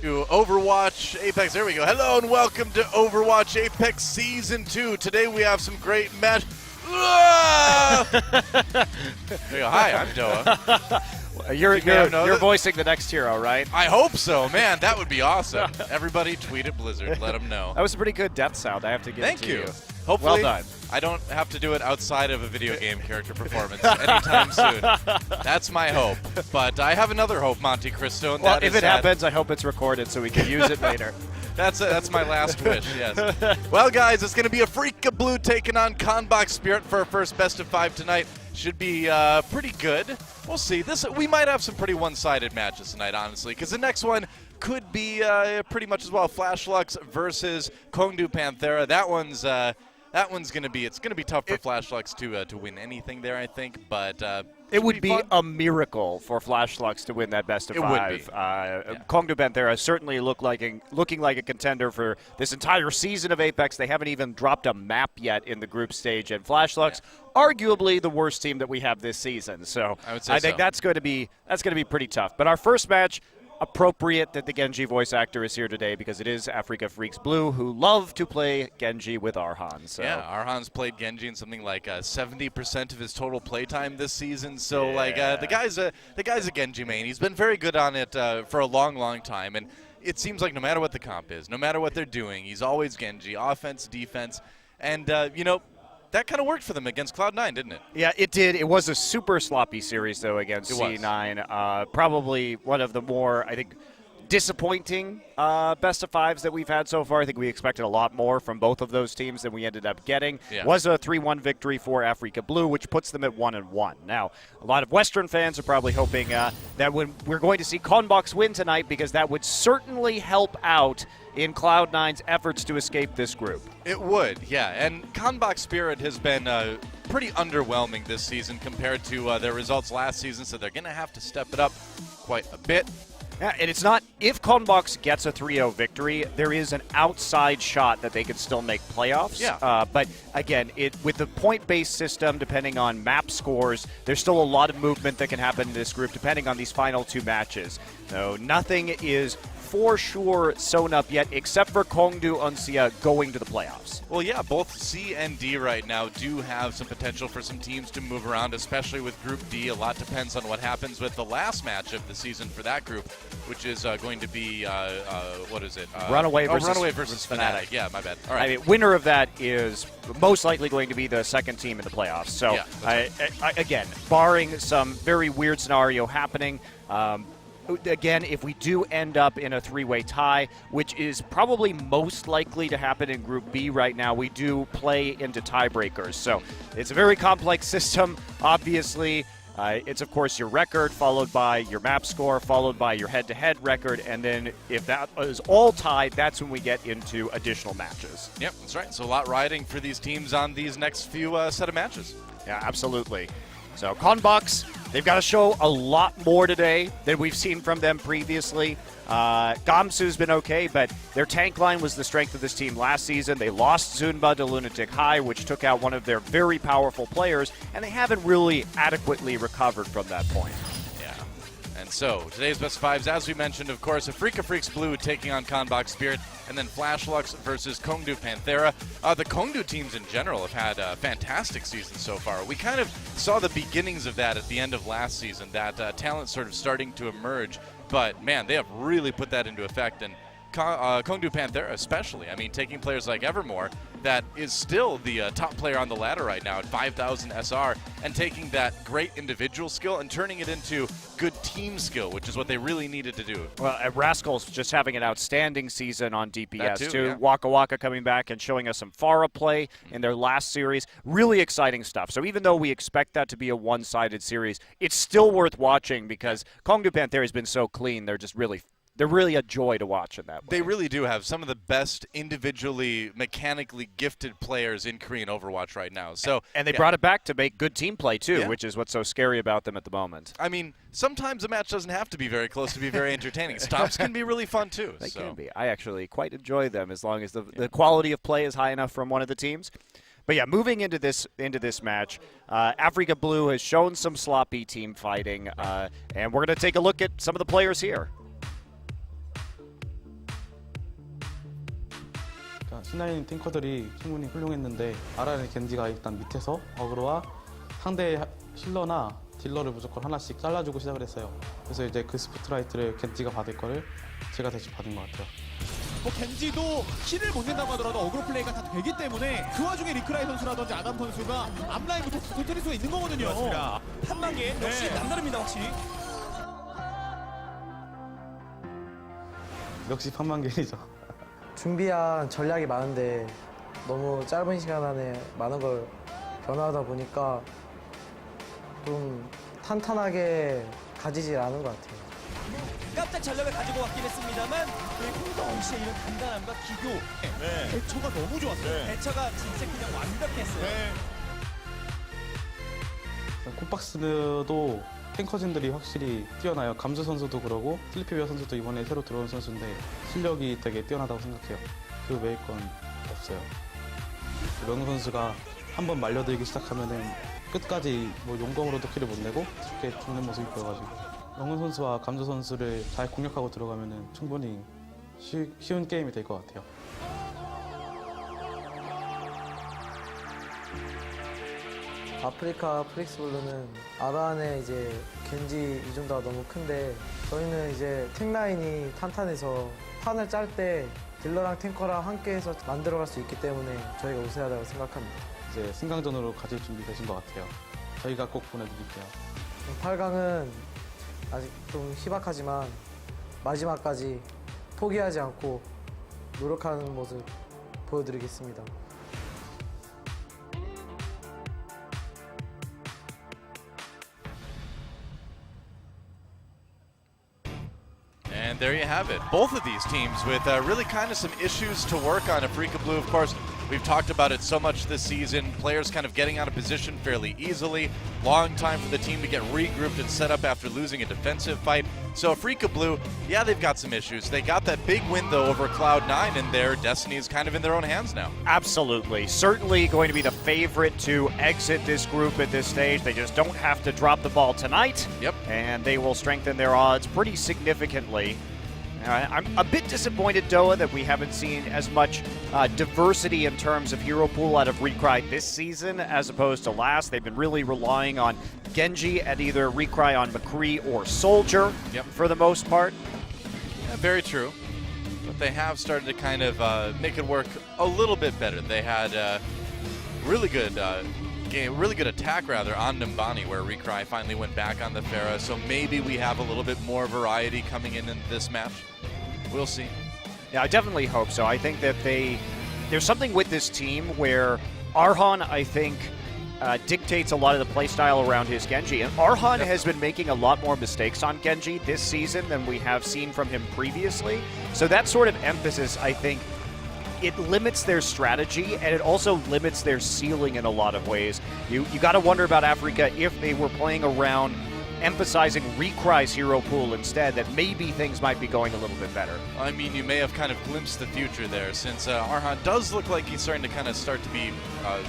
to Overwatch Apex. There we go. Hello and welcome to Overwatch Apex Season 2. Today we have some great match. There you go. Hi, I'm Doa. You're voicing the next hero, right? I hope so. Man, that would be awesome. Everybody tweet at Blizzard. Let them know. That was a pretty good death sound, I have to give it to you. Thank you. Hopefully, well done. I don't have to do it outside of a video game character performance anytime soon. That's my hope. But I have another hope, Monte Cristo. And well, if it happens, I hope it's recorded so we can use it later. That's my last wish, yes. Well, guys, it's going to be a Freak of Blue taking on CONBOX Spirit for our first best of 5 tonight. Should be pretty good. We'll see. We might have some pretty one-sided matches tonight, honestly, because the next one could be pretty much as well. Flashlux versus Kongdu Panthera. That one's going to be tough for Flashlux to win anything there, I think, but it would be a miracle for Flashlux to win that best of 5. Would be. Kongdu Panthera certainly looking like a contender for this entire season of Apex. They haven't even dropped a map yet in the group stage, and Flashlux, arguably the worst team that we have this season. So I think that's going to be pretty tough. But our first match, appropriate that the Genji voice actor is here today because it is Africa Freaks Blue, who love to play Genji with Arhan. So. Yeah, Arhan's played Genji in something like 70% of his total playtime this season. So the guy's a Genji main. He's been very good on it for a long, long time, and it seems like no matter what the comp is, no matter what they're doing, he's always Genji, offense, defense, and that kind of worked for them against Cloud9, didn't it? Yeah, it did. It was a super sloppy series, though, against C9. Probably one of the more, I think, disappointing best of 5s that we've had so far. I think we expected a lot more from both of those teams than we ended up getting. Yeah. Was a 3-1 victory for Africa Blue, which puts them at 1-1. Now, a lot of Western fans are probably hoping that we're going to see CONBOX win tonight because that would certainly help out in Cloud9's efforts to escape this group. It would, yeah. And CONBOX Spirit has been pretty underwhelming this season compared to their results last season, so they're going to have to step it up quite a bit. Yeah, and it's not, if CONBOX gets a 3-0 victory, there is an outside shot that they could still make playoffs. Yeah. But again, with the point-based system, depending on map scores, there's still a lot of movement that can happen in this group depending on these final 2 matches. So nothing is for sure sewn up yet, except for Kongdu Uncia going to the playoffs. Well, yeah, both C and D right now do have some potential for some teams to move around, especially with Group D. A lot depends on what happens with the last match of the season for that group, which is going to be, what is it? Runaway versus Fnatic. Yeah, my bad. All right. I mean, winner of that is most likely going to be the second team in the playoffs. So, yeah, again, barring some very weird scenario happening, again, if we do end up in a 3-way tie, which is probably most likely to happen in Group B right now, we do play into tiebreakers. So it's a very complex system, obviously. It's, of course, your record, followed by your map score, followed by your head-to-head record, and then if that is all tied, that's when we get into additional matches. Yep, that's right. So a lot riding for these teams on these next few set of matches. Yeah, absolutely. So CONBOX, they've got to show a lot more today than we've seen from them previously. Gamsu's been okay, but their tank line was the strength of this team last season. They lost Zunba to Lunatic High, which took out one of their very powerful players, and they haven't really adequately recovered from that point. And so, today's best of 5s, as we mentioned, of course, Africa Freaks Blue taking on CONBOX Spirit, and then Flashlux versus Kongdu Panthera. The Kongdu teams in general have had a fantastic season so far. We kind of saw the beginnings of that at the end of last season, that talent sort of starting to emerge. But, man, they have really put that into effect, and Kongdu Panthera especially. I mean, taking players like Evermore, that is still the top player on the ladder right now at 5,000 SR, and taking that great individual skill and turning it into good team skill, which is what they really needed to do. Well, Rascal's just having an outstanding season on DPS, too. Yeah. Waka Waka coming back and showing us some Pharah play in their last series. Really exciting stuff. So even though we expect that to be a one-sided series, it's still worth watching because Kongdu Panthera has been so clean. They're really a joy to watch in that way. They really do have some of the best individually, mechanically gifted players in Korean Overwatch right now. So, and they brought it back to make good team play, too, which is what's so scary about them at the moment. I mean, sometimes a match doesn't have to be very close to be very entertaining. Stops can be really fun, too. They can be. I actually quite enjoy them as long as the quality of play is high enough from one of the teams. But yeah, moving into this match, Africa Blue has shown some sloppy team fighting, and we're going to take a look at some of the players here. 그러니까 C9 탱커들이 충분히 훌륭했는데 아란의 겐지가 일단 밑에서 어그로와 상대 힐러나 딜러를 무조건 하나씩 잘라주고 시작을 했어요. 그래서 이제 그 스포트라이트를 겐지가 받을 거를 제가 대신 받은 것 같아요. 뭐 겐지도 킬을 못 낸다고 하더라도 어그로 플레이가 다 되기 때문에 그 와중에 리크라이 선수라든지 아담 선수가 앞라인부터 터뜨릴 수가 있는 거거든요. 그렇습니다. 한방에 역시 네. 남다릅니다, 확실히. 역시 판만개이죠. 준비한 전략이 많은데 너무 짧은 시간 안에 많은 걸 변화하다 보니까 좀 탄탄하게 가지질 않은 것 같아요. 깜짝 전략을 가지고 왔긴 했습니다만 홍성훈 씨의 이런 간단함과 기교, 네. 대처가 너무 좋았어요. 대처가 진짜 그냥 완벽했어요. 네. 콤박스도 탱커진들이 확실히 뛰어나요. 감주 선수도 그러고 슬리피베어 선수도 이번에 새로 들어온 선수인데 실력이 되게 뛰어나다고 생각해요. 그 외의 건 없어요. 명훈 선수가 한번 말려들기 시작하면은 끝까지 뭐 용검으로도 킬을 못 내고 쉽게 죽는 모습이 보여가지고 명훈 선수와 감주 선수를 잘 공략하고 들어가면은 충분히 쉬운 게임이 될 것 같아요. 아프리카 프릭스블루는 아란의 이제 겐지 이중도가 너무 큰데 저희는 이제 탱라인이 탄탄해서 판을 짤 때 딜러랑 탱커랑 함께해서 만들어갈 수 있기 때문에 저희가 우세하다고 생각합니다. 이제 승강전으로 가실 준비 되신 것 같아요. 저희가 꼭 보내드릴게요. 8강은 아직 좀 희박하지만 마지막까지 포기하지 않고 노력하는 모습 보여드리겠습니다. And there you have it. Both of these teams with really kind of some issues to work on. Afrika Blue, of course, we've talked about it so much this season. Players kind of getting out of position fairly easily. Long time for the team to get regrouped and set up after losing a defensive fight. So Afrika Blue, yeah, they've got some issues. They got that big win, though, over Cloud9, and their destiny is kind of in their own hands now. Absolutely. Certainly going to be the favorite to exit this group at this stage. They just don't have to drop the ball tonight. Yep. And they will strengthen their odds pretty significantly. I'm a bit disappointed, Doa, that we haven't seen as much diversity in terms of hero pool out of Recry this season as opposed to last. They've been really relying on Genji at either Recry on McCree or Soldier for the most part. Yeah, very true. But they have started to kind of make it work a little bit better. They had really good attack rather on Nimbani, where Recry finally went back on the Pharah. So maybe we have a little bit more variety coming in this match. We'll see. Yeah, I definitely hope so. I think that there's something with this team where Arhan, I think, dictates a lot of the playstyle around his Genji. And Arhan has been making a lot more mistakes on Genji this season than we have seen from him previously. So that sort of emphasis, I think, it limits their strategy and it also limits their ceiling in a lot of ways. You got to wonder about Afrika if they were playing around emphasizing Recry's hero pool instead, that maybe things might be going a little bit better. I mean, you may have kind of glimpsed the future there, since Arhan does look like he's starting to kind of start to be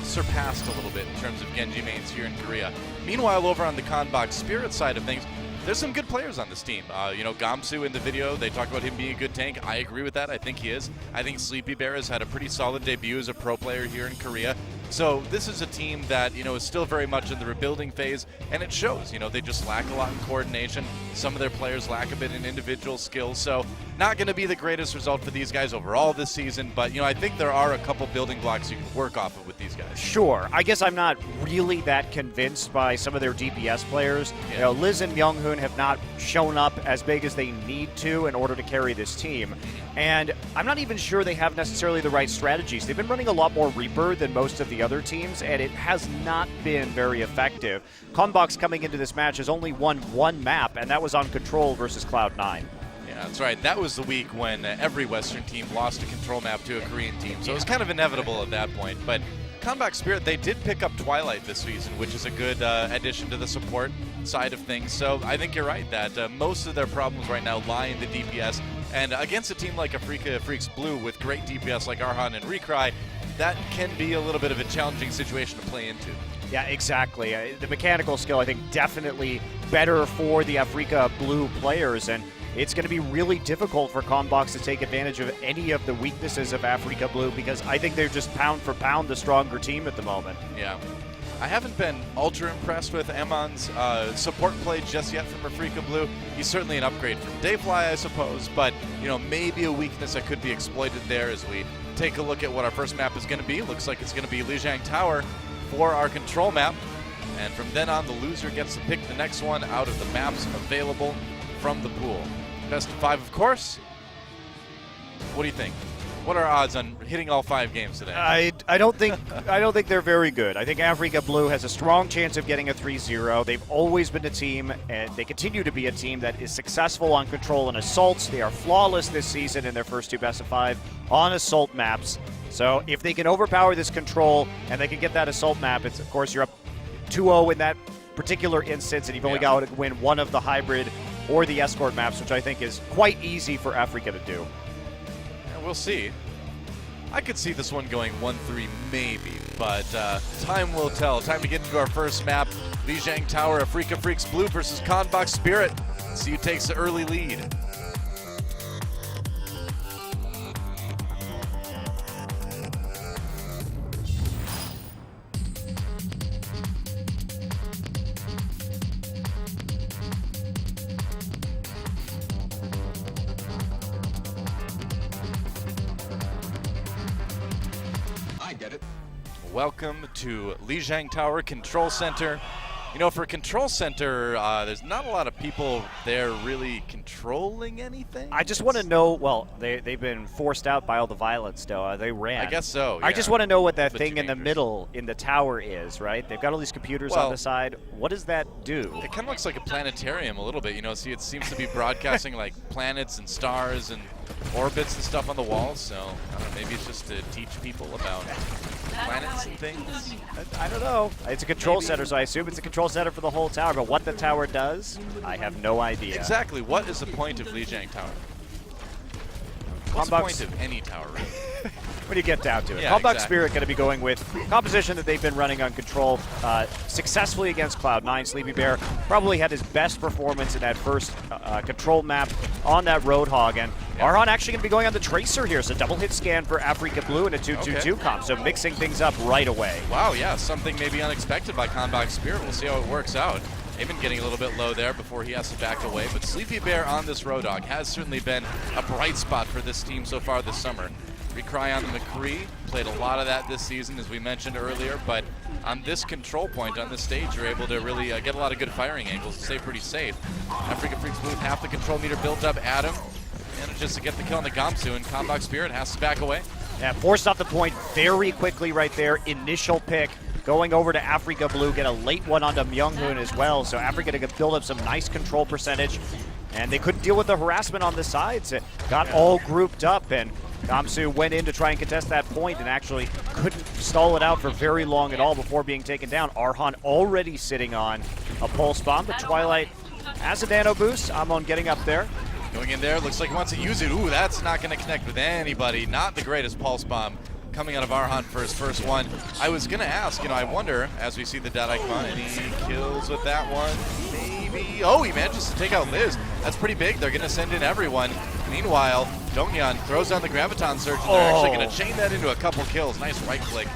surpassed a little bit in terms of Genji mains here in Korea. Meanwhile, over on the CONBOX Spirit side of things, there's some good players on this team. Gamsu in the video, they talk about him being a good tank. I agree with that. I think he is. I think Sleepy Bear has had a pretty solid debut as a pro player here in Korea. So this is a team that, is still very much in the rebuilding phase, and it shows. They just lack a lot in coordination. Some of their players lack a bit in individual skills. So not going to be the greatest result for these guys overall this season, but, I think there are a couple building blocks you can work off of with these guys. Sure. I guess I'm not really that convinced by some of their DPS players. Yeah. Liz and Myung-hoon have not shown up as big as they need to in order to carry this team. And I'm not even sure they have necessarily the right strategies. They've been running a lot more Reaper than most of the other teams, and it has not been very effective. CONBOX coming into this match has only won one map, and that was on Control versus Cloud9. Yeah, that's right. That was the week when every Western team lost a control map to a Korean team, so it was kind of inevitable at that point. But CONBOX Spirit, they did pick up Twilight this season, which is a good addition to the support side of things. So I think you're right that most of their problems right now lie in the DPS. And against a team like Afrika Freaks Blue with great DPS like Arhan and Recry, that can be a little bit of a challenging situation to play into. Yeah, exactly. The mechanical skill, I think, definitely better for the Afrika Blue players. And it's going to be really difficult for CONBOX to take advantage of any of the weaknesses of Africa Blue, because I think they're just pound for pound the stronger team at the moment. Yeah. I haven't been ultra impressed with Emon's support play just yet from Africa Blue. He's certainly an upgrade from Dayfly, I suppose, but maybe a weakness that could be exploited there as we take a look at what our first map is going to be. Looks like it's going to be Lijiang Tower for our control map. And from then on, the loser gets to pick the next one out of the maps available from the pool. Best of 5, of course. What do you think? What are odds on hitting all 5 games today? I don't think they're very good. I think Africa Blue has a strong chance of getting a 3-0. They've always been a team, and they continue to be a team that is successful on control and assaults. They are flawless this season in their first 2 best of 5 on assault maps. So if they can overpower this control and they can get that assault map, it's, of course, you're up 2-0 in that particular instance, and you've only got to win one of the hybrid or the escort maps, which I think is quite easy for Africa to do. We'll see. I could see this one going 1-3 maybe, but time will tell. Time to get into our first map. Lijiang Tower, Africa Freaks Blue versus CONBOX Spirit. Let's see who takes the early lead. Welcome to Lijiang Tower Control Center. For Control Center, there's not a lot of people there really controlling anything. I just want to know, well, they've been forced out by all the violence, though. They ran. I guess so, yeah. I just want to know what that thing in the middle in the tower is, right? They've got all these computers on the side. What does that do? It kind of looks like a planetarium a little bit. See, it seems to be broadcasting like planets and stars and orbits and stuff on the walls. So, I don't know, maybe it's just to teach people about planets and things. I don't know. It's a control center, so I assume it's a control center for the whole tower. But what the tower does, I have no idea. Exactly. What is the point of Lijiang Tower? What's the point of any tower, really? When you get down to it. Yeah, CONBOX exactly. Spirit going to be going with composition that they've been running on control successfully against Cloud9. Sleepy Bear probably had his best performance in that first control map on that Roadhog. And Arhan actually going to be going on the Tracer here. So double hit scan for Africa Blue and a 2-2-2 comp. So mixing things up right away. Wow, yeah, something maybe unexpected by CONBOX Spirit. We'll see how it works out. They've been getting a little bit low there before he has to back away. But Sleepy Bear on this Roadhog has certainly been a bright spot for this team so far this summer. Recry on the McCree, played a lot of that this season, as we mentioned earlier, but on this control point, on this stage, you're able to really get a lot of good firing angles and stay pretty safe. Africa Freaks Blue with half the control meter built up. Adam manages to get the kill on the Gamsu, and CONBOX Spirit has to back away. Yeah, forced off the point very quickly right there. Initial pick going over to Africa Blue, get a late one onto Myunghoon as well, so Africa to build up some nice control percentage, and they couldn't deal with the harassment on the sides. It got all grouped up, and Gamsu went in to try and contest that point and actually couldn't stall it out for very long at all before being taken down. Arhan already sitting on a pulse bomb, but Twilight has a nano boost. Amon getting up there. Going in there, looks like he wants to use it. Ooh, that's not going to connect with anybody. Not the greatest pulse bomb coming out of Arhan for his first one. I was going to ask, I wonder, as we see the dead icon, any kills with that one? Maybe. Oh, he manages to take out Liz. That's pretty big. They're going to send in everyone. Meanwhile, Dongyan throws down the Graviton Surge, and they're actually going to chain that into a couple kills. Nice right click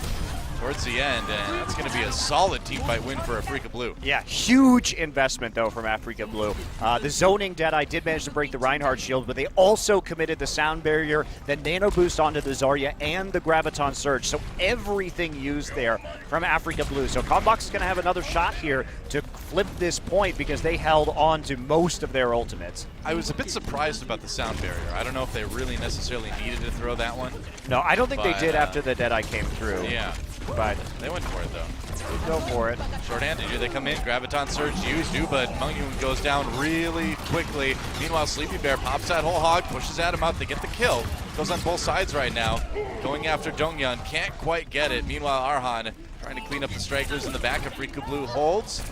towards the end, and that's going to be a solid team fight win for Africa Blue. Yeah, huge investment, though, from Africa Blue. The zoning Deadeye did manage to break the Reinhardt shield, but they also committed the sound barrier, the nano boost onto the Zarya, and the Graviton Surge. So everything used there from Africa Blue. So CONBOX is going to have another shot here to flip this point because they held on to most of their ultimates. I was a bit surprised about the sound barrier. I don't know if they really necessarily needed to throw that one. No, I don't think they did after the Deadeye came through. Yeah. But they went for it, though. Go for it. Short-handed, here they come in. Graviton Surge used, but Myunghoon goes down really quickly. Meanwhile, Sleepy Bear pops that whole hog, pushes Adam out. They get the kill. Goes on both sides right now. Going after Dongyan, can't quite get it. Meanwhile, Arhan trying to clean up the strikers in the back. Africa Blue holds.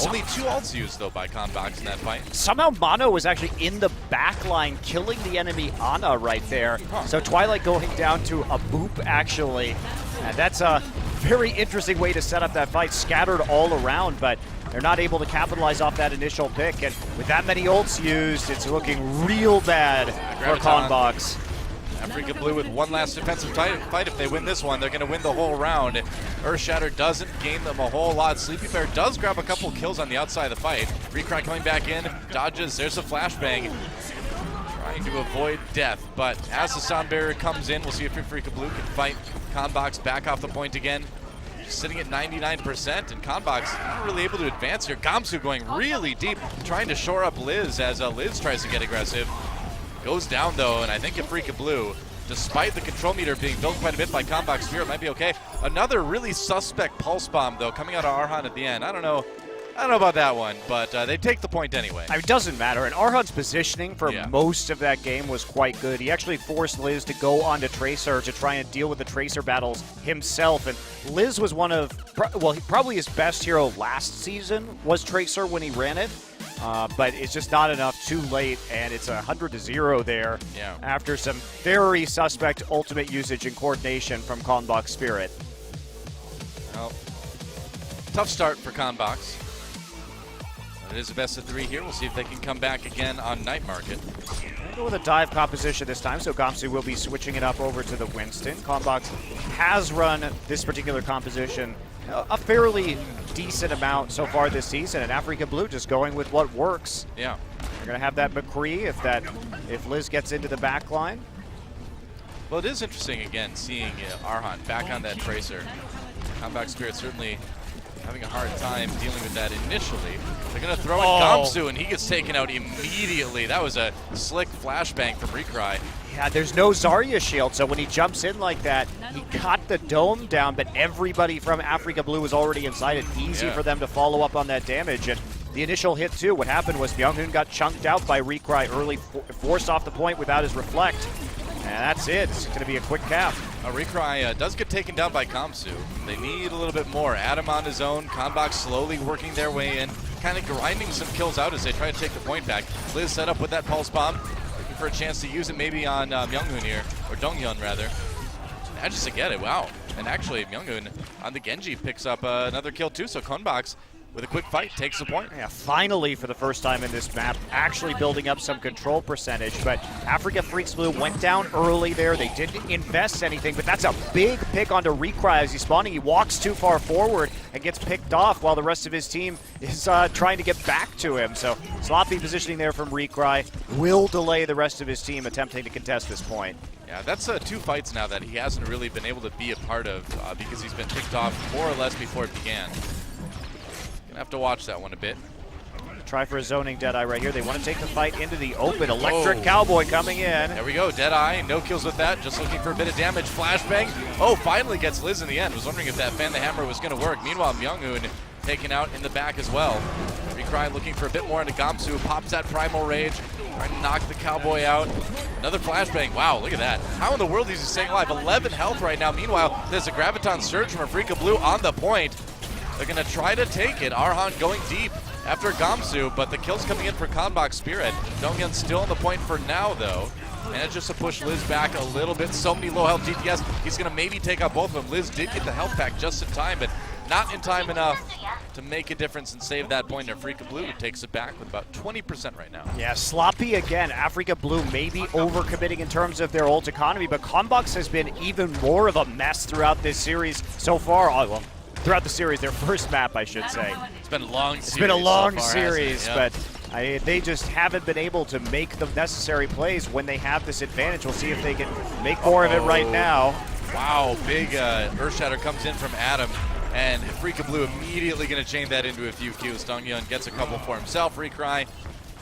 Only 2 ults used, though, by CONBOX in that fight. Somehow Mono was actually in the back line, killing the enemy Ana right there. So Twilight going down to a boop, actually. And that's a very interesting way to set up that fight, scattered all around. But they're not able to capitalize off that initial pick. And with that many ults used, it's looking real bad for CONBOX. Africa Blue with one last defensive fight. If they win this one, they're going to win the whole round. Earthshatter doesn't gain them a whole lot. Sleepy Bear does grab a couple kills on the outside of the fight. Recry coming back in, dodges, there's a flashbang. Trying to avoid death, but as the sound barrier comes in, we'll see if Africa Blue can fight CONBOX back off the point again. Sitting at 99%, and CONBOX not really able to advance here. Gamsu going really deep, trying to shore up Liz as Liz tries to get aggressive. Goes down though, and I think Africa Blue, despite the control meter being built quite a bit by CONBOX Spirit, might be okay. Another really suspect pulse bomb though, coming out of Arhan at the end. I don't know about that one, but they take the point anyway. It doesn't matter, and Arhan's positioning for most of that game was quite good. He actually forced Liz to go onto Tracer to try and deal with the Tracer battles himself, and Liz was one of, well, probably his best hero last season was Tracer when he ran it. But it's just not enough too late, and it's 100-0 there after some very suspect ultimate usage and coordination from CONBOX Spirit. Well, tough start for CONBOX. It is a best of 3 here. We'll see if they can come back again on Night Market. Go with a dive composition this time, so Gamsu will be switching it up over to the Winston. CONBOX has run this particular composition a fairly decent amount so far this season, and Africa Blue just going with what works. Yeah. They're going to have that McCree if Liz gets into the back line. Well, it is interesting, again, seeing Arhan back on that Tracer. CONBOX Spirit certainly having a hard time dealing with that initially. They're going to throw in Gamsu, and he gets taken out immediately. That was a slick flashbang from Recry. Yeah, there's no Zarya shield, so when he jumps in like that, he cut the dome down, but everybody from Africa Blue was already inside it. Easy for them to follow up on that damage. And the initial hit, too, what happened was Myunghoon got chunked out by Recry early, forced off the point without his reflect. And that's it. It's going to be a quick cap. Recry does get taken down by Gamsu. They need a little bit more. Adam on his own. CONBOX slowly working their way in, kind of grinding some kills out as they try to take the point back. Liz set up with that pulse bomb, looking for a chance to use it maybe on Myunghoon here, or Donghyun rather. Manages to get it, wow. And actually, Myunghoon on the Genji picks up another kill too, so CONBOX with a quick fight takes the point. Yeah, finally for the first time in this map, actually building up some control percentage, but Africa Freaks Blue went down early there. They didn't invest anything, but that's a big pick onto Recry as he's spawning. He walks too far forward and gets picked off while the rest of his team is trying to get back to him. So sloppy positioning there from Recry will delay the rest of his team attempting to contest this point. Yeah, that's 2 fights now that he hasn't really been able to be a part of because he's been picked off more or less before it began. Gonna have to watch that one a bit. Try for a zoning Deadeye right here. They want to take the fight into the open. Electric Cowboy coming in. There we go, Deadeye, no kills with that, just looking for a bit of damage. Flashbang, finally gets Liz in the end. Was wondering if that Fan the Hammer was gonna work. Meanwhile, Myunghoon taken out in the back as well. Recry looking for a bit more into Gamsu, pops that Primal Rage, trying to knock the Cowboy out. Another flashbang, wow, look at that. How in the world is he staying alive? 11 health right now. Meanwhile, there's a Graviton Surge from Africa Blue on the point. They're going to try to take it. Arhan going deep after Gamsu, but the kill's coming in for CONBOX Spirit. Donghyun still on the point for now, though. And it's just to push Liz back a little bit. So many low health GTS. He's going to maybe take out both of them. Liz did get the health pack just in time, but not in time enough to make a difference and save that point. Africa Blue takes it back with about 20% right now. Yeah, sloppy again. Africa Blue may be overcommitting in terms of their ult economy, but CONBOX has been even more of a mess throughout this series so far. Well, throughout the series, their first map, I should say. It's been a long series. It's been a long so far, series, but they just haven't been able to make the necessary plays when they have this advantage. We'll see if they can make more of it right now. Wow, big Earthshatter comes in from Adam, and Africa Blue immediately going to chain that into a few Qs. Donghyun gets a couple for himself. Recry,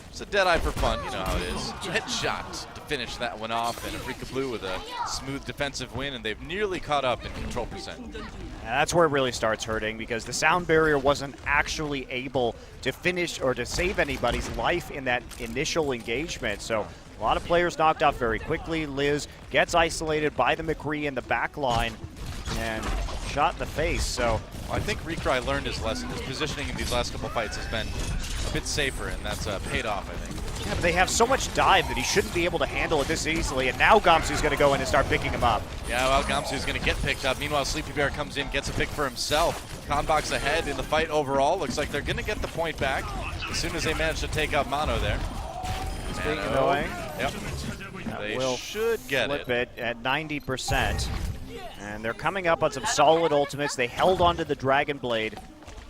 it's a Deadeye for fun, you know how it is. Headshot to finish that one off, and Africa Blue with a smooth defensive win, and they've nearly caught up in control percent. And that's where it really starts hurting, because the sound barrier wasn't actually able to finish or to save anybody's life in that initial engagement. So a lot of players knocked off very quickly. Liz gets isolated by the McCree in the back line and shot in the face. So I think Recry learned his lesson. His positioning in these last couple fights has been a bit safer, and that's paid off, I think. Yeah, but they have so much dive that he shouldn't be able to handle it this easily, and now Gamsu's going to go in and start picking him up. Yeah, well, Gamsu's going to get picked up. Meanwhile, Sleepy Bear comes in, gets a pick for himself. CONBOX ahead in the fight overall. Looks like they're going to get the point back as soon as they manage to take out Mono there. Speaking of annoying, yep. They will should get flip it at 90%. And they're coming up on some solid ultimates. They held onto the Dragon Blade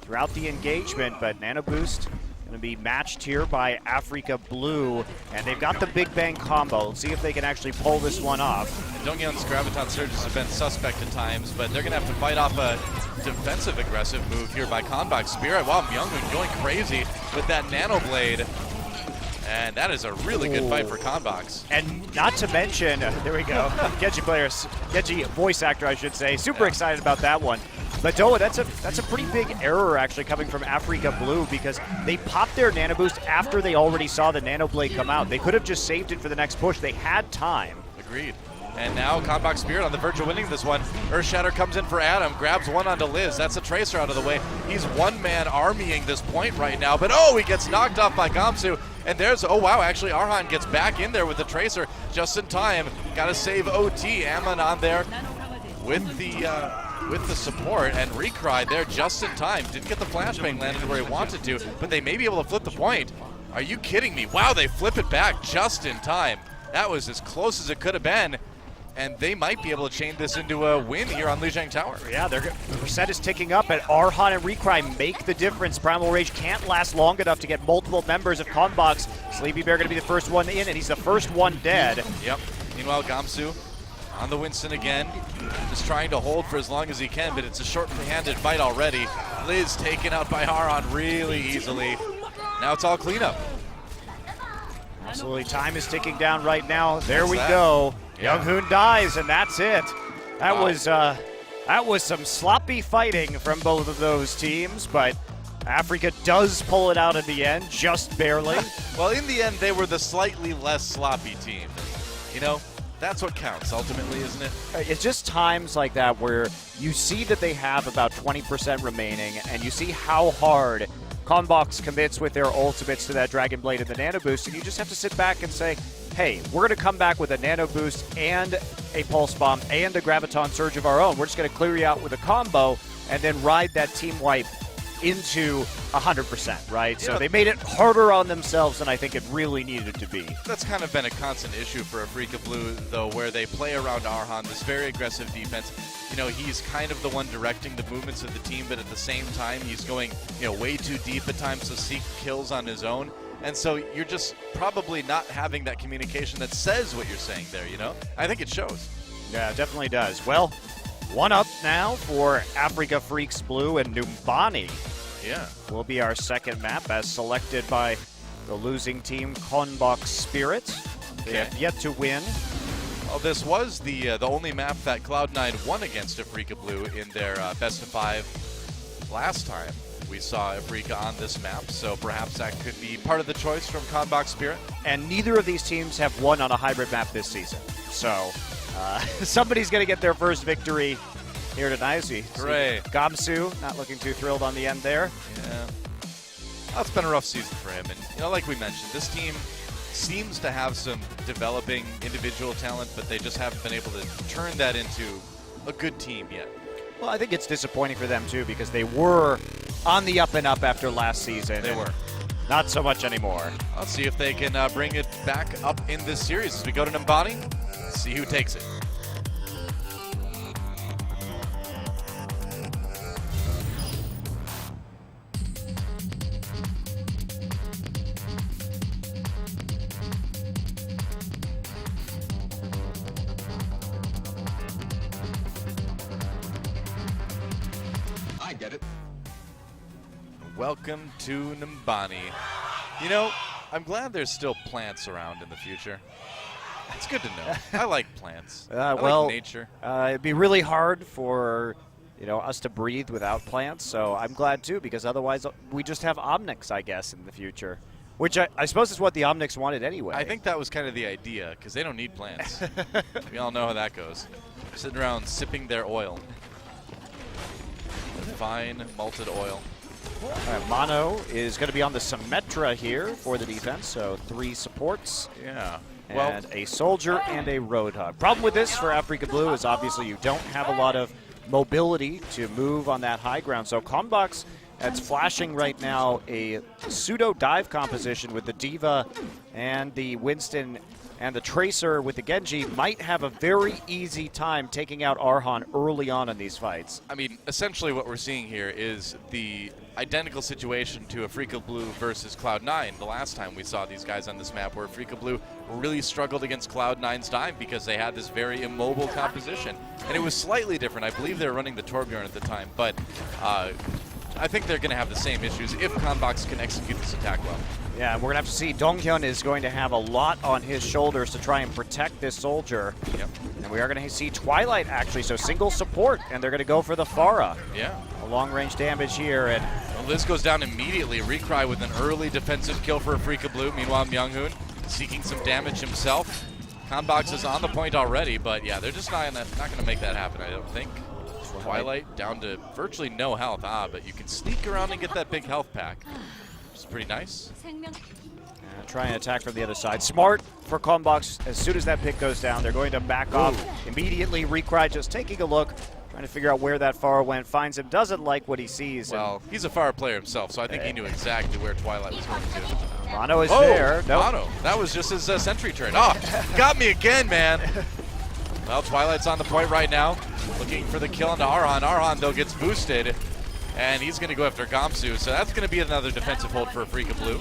throughout the engagement, but Nano Boost going to be matched here by Africa Blue, and they've got the Big Bang combo. Let's see if they can actually pull this one off. Dongyun's Graviton Surges have been suspect at times, but they're going to have to fight off a defensive aggressive move here by CONBOX Spirit. Wow, Myungun going crazy with that Nano Blade. And that is a really good fight for CONBOX. And not to mention, there we go, Genji voice actor, I should say. Super excited about that one. But Doa, that's a pretty big error actually coming from Africa Blue, because they popped their Nano Boost after they already saw the Nano Blade come out. They could have just saved it for the next push. They had time. Agreed. And now CONBOX Spirit on the verge of winning this one. Earthshatter comes in for Adam, grabs one onto Liz. That's a Tracer out of the way. He's one-man armying this point right now, but oh, he gets knocked off by Gamsu. And there's, oh wow, actually Arhan gets back in there with the Tracer just in time. Gotta save OT. Ammon on there with the support, and Recry there just in time. Didn't get the flashbang landed where he wanted to, but they may be able to flip the point. Are you kidding me? Wow, they flip it back just in time. That was as close as it could have been. And they might be able to chain this into a win here on Lijiang Tower. Yeah, the percent is ticking up, and Arhan and Recry make the difference. Primal Rage can't last long enough to get multiple members of CONBOX. Sleepy Bear going to be the first one in, and he's the first one dead. Yep. Meanwhile, Gamsu on the Winston again, just trying to hold for as long as he can, but it's a short-handed fight already. Liz taken out by Arhan really easily. Now it's all cleanup. Absolutely, time is ticking down right now. There we go. Yeah. Younghoon dies, and that's it. That was some sloppy fighting from both of those teams, but Africa does pull it out in the end, just barely. Well, in the end, they were the slightly less sloppy team. You know, that's what counts ultimately, isn't it? It's just times like that where you see that they have about 20% remaining, and you see how hard CONBOX commits with their ultimates to that Dragon Blade and the Nano Boost, and you just have to sit back and say, hey, we're going to come back with a Nano Boost and a Pulse Bomb and a Graviton Surge of our own. We're just going to clear you out with a combo and then ride that team wipe into 100%, right? So they made it harder on themselves than I think it really needed to be. That's kind of been a constant issue for Africa Blue, though, where they play around Arhan, this very aggressive defense. You know, he's kind of the one directing the movements of the team, but at the same time, he's going, you know, way too deep at times to seek kills on his own. And so you're just probably not having that communication that says what you're saying there, you know? I think it shows. Yeah, it definitely does. Well, one up now for Africa Freaks Blue, and Numbani will be our second map as selected by the losing team, CONBOX Spirit. They have yet to win. Well, this was the only map that Cloud9 won against Africa Blue in their best of 5 last time we saw Africa on this map, so perhaps that could be part of the choice from CONBOX Spirit. And neither of these teams have won on a hybrid map this season, so somebody's going to get their first victory here tonight. Hooray. Gamsu not looking too thrilled on the end there. Yeah. Well, it's been a rough season for him, and you know, like we mentioned, this team seems to have some developing individual talent, but they just haven't been able to turn that into a good team yet. Well, I think it's disappointing for them too, because they were on the up and up after last season. They were. Not so much anymore. Let's see if they can bring it back up in this series as we go to Numbani. See who takes it. I get it. Welcome to Numbani. You know, I'm glad there's still plants around in the future. It's good to know. I like plants. I like nature. It'd be really hard for us to breathe without plants, so I'm glad too, because otherwise we just have Omnics, I guess, in the future. Which I suppose is what the Omnics wanted anyway. I think that was kind of the idea, because they don't need plants. We all know how that goes. Sitting around sipping their oil. Fine malted oil. Mono is going to be on the Symmetra here for the defense, so 3 supports. Yeah. And a soldier and a Roadhog. Problem with this for Africa Blue is obviously you don't have a lot of mobility to move on that high ground. So CONBOX, that's flashing right now a pseudo dive composition with the Diva and the Winston and the Tracer with the Genji might have a very easy time taking out Arhan early on in these fights. I mean, essentially what we're seeing here is the identical situation to Africa Blue versus Cloud9 the last time we saw these guys on this map, where Africa Blue really struggled against Cloud9's dive because they had this very immobile composition. And it was slightly different. I believe they were running the Torbjorn at the time, but I think they're going to have the same issues if CONBOX can execute this attack well. Yeah, and we're going to have to see Donghyun is going to have a lot on his shoulders to try and protect this soldier. Yep. And we are going to see Twilight actually, so single support, and they're going to go for the Pharah. Yeah. A long-range damage here, and well, Liz goes down immediately. Recry with an early defensive kill for Africa Blue. Meanwhile, Myunghoon seeking some damage himself. CONBOX is on the point already, but yeah, they're just not gonna make that happen, I don't think. Twilight down to virtually no health. But you can sneak around and get that big health pack. Which is pretty nice. try and attack from the other side. Smart for CONBOX. As soon as that pick goes down, they're going to back off immediately. Recry just taking a look, trying to figure out where that Pharah went. Finds him, doesn't like what he sees. Well, he's a Pharah player himself, so I think he knew exactly where Twilight was going to. Mono is there. Nope. Mono. That was just his sentry turn. Oh, got me again, man. Well, Twilight's on the point right now, looking for the kill onto Arhan. Arhan, though, gets boosted, and he's going to go after Gamsu. So that's going to be another defensive hold for Africa Blue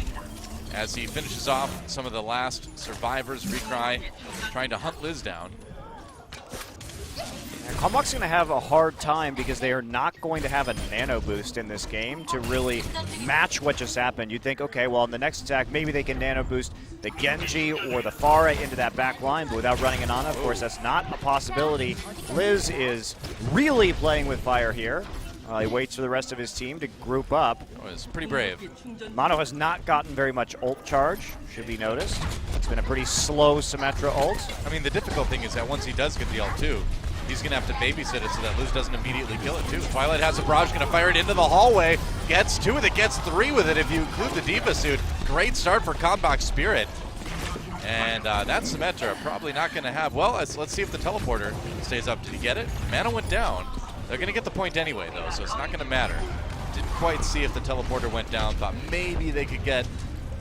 as he finishes off some of the last survivors. Recry trying to hunt Liz down. CONBOX is going to have a hard time because they are not going to have a nano boost in this game to really match what just happened. You'd think, okay, well, in the next attack, maybe they can nano boost the Genji or the Pharah into that back line, but without running an Ana, of course, that's not a possibility. Liz is really playing with fire here. He waits for the rest of his team to group up. Oh, it's pretty brave. Mono has not gotten very much ult charge, should be noticed. It's been a pretty slow Symmetra ult. I mean, the difficult thing is that once he does get the ult too, he's going to have to babysit it so that Liz doesn't immediately kill it too. Twilight has a barrage, going to fire it into the hallway. Gets 2 with it, gets 3 with it if you include the Diva suit. Great start for CONBOX Spirit. And that's Symmetra probably not going to have, well, let's see if the teleporter stays up. Did he get it? Mana went down. They're going to get the point anyway, though, so it's not going to matter. Didn't quite see if the teleporter went down. Thought maybe they could get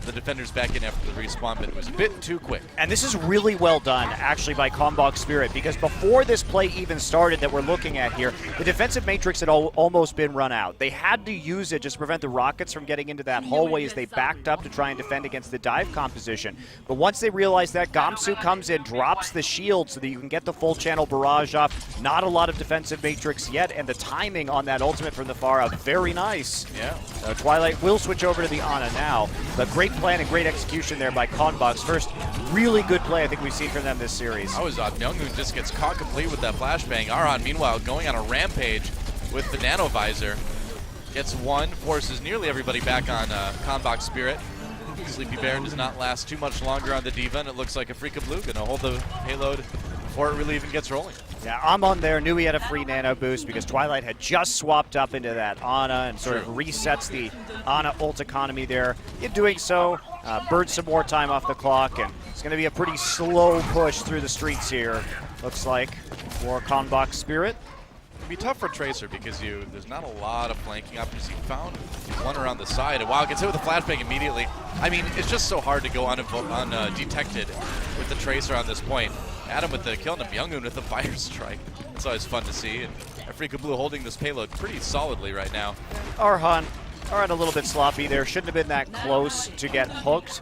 the defenders back in after the respawn, but it was a bit too quick. And this is really well done, actually, by CONBOX Spirit, because before this play even started that we're looking at here, the defensive matrix had almost been run out. They had to use it just to prevent the Rockets from getting into that hallway as they backed up to try and defend against the dive composition. But once they realized that, Gamsu comes in, drops the shield so that you can get the full channel barrage off. Not a lot of defensive matrix yet, and the timing on that ultimate from the Pharah, very nice. Yeah. So Twilight will switch over to the Ana now, but great plan and great execution there by CONBOX. First really good play I think we've seen from them this series. I was Myunghoon just gets caught complete with that flashbang. Arhan, meanwhile, going on a rampage with the nano visor. Gets 1, forces nearly everybody back on CONBOX Spirit. Sleepy Bear does not last too much longer on the Diva, and it looks like Africa Blue going to hold the payload before it really even gets rolling. Yeah, I'm on there. Knew he had a free nano boost because Twilight had just swapped up into that Ana and sort of resets the Ana ult economy there. In doing so, burns some more time off the clock, and it's going to be a pretty slow push through the streets here, looks like, for CONBOX Spirit. It'd be tough for Tracer because there's not a lot of flanking options. He found one around the side, and wow, gets hit with a flashbang immediately. I mean, it's just so hard to go undetected with the Tracer on this point. Adam with the kill, and Myunghoon with the fire strike. It's always fun to see, and Africa Blue holding this payload pretty solidly right now. Arhan a little bit sloppy there. Shouldn't have been that close to get hooked.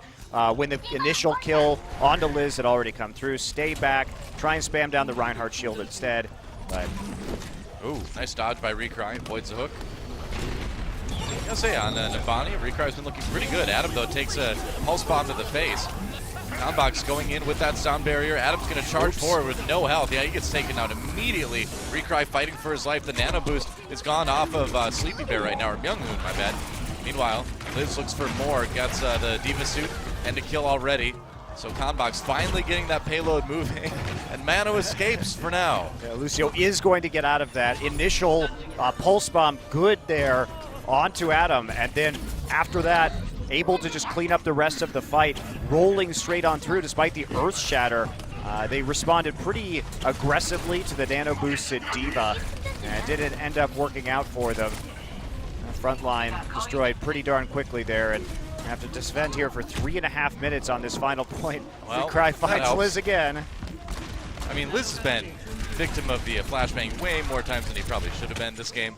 When the initial kill onto Liz had already come through. Stay back, try and spam down the Reinhardt shield instead. But ooh, nice dodge by Recry, avoids the hook. I gotta say, on Navani, Recry's been looking pretty good. Adam, though, takes a pulse bomb to the face. CONBOX going in with that sound barrier. Adam's going to charge forward with no health. Yeah, he gets taken out immediately. Recry fighting for his life. The nano boost is gone off of Sleepy Bear right now, or Myunghoon, my bad. Meanwhile, Liz looks for more. Gets the Diva suit and a kill already. So CONBOX finally getting that payload moving, and Mano escapes for now. Yeah, Lucio is going to get out of that. Initial pulse bomb, good there. onto Adam, and then after that, able to just clean up the rest of the fight, rolling straight on through despite the Earth Shatter. They responded pretty aggressively to the nano boosted Diva, and didn't end up working out for them. The front line destroyed pretty darn quickly there, and have to defend here for 3.5 minutes on this final point. Well, Cry finds helps. Liz again. I mean, Liz has been victim of the flashbang way more times than he probably should have been this game.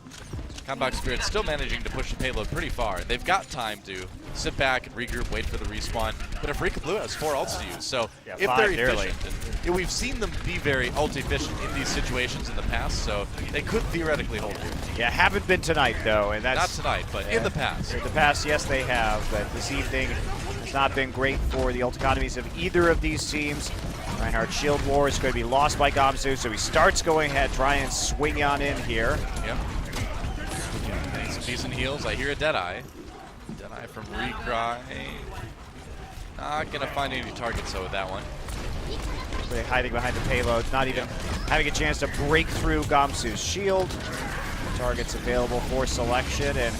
CONBOX Spirit still managing to push the payload pretty far. They've got time to sit back and regroup, wait for the respawn. But Afrika Blue has 4 ults to use, so Yeah, if 5 they're nearly. efficient, and we've seen them be very ult efficient in these situations in the past, so they could theoretically hold it. Yeah, haven't been tonight though, and Not that's tonight, but in the past. in the past. Yes, they have, but this evening has not been great for the ult economies of either of these teams. Reinhardt's Shield War is going to be lost by Gamsu, so he starts going ahead, try and swing on in here. Yep. Getting some decent heals. I hear a Deadeye. Deadeye from Recry. Not going to find any targets, though, with that one. They're hiding behind the payload, not even having a chance to break through Gamsu's shield. Targets available for selection, and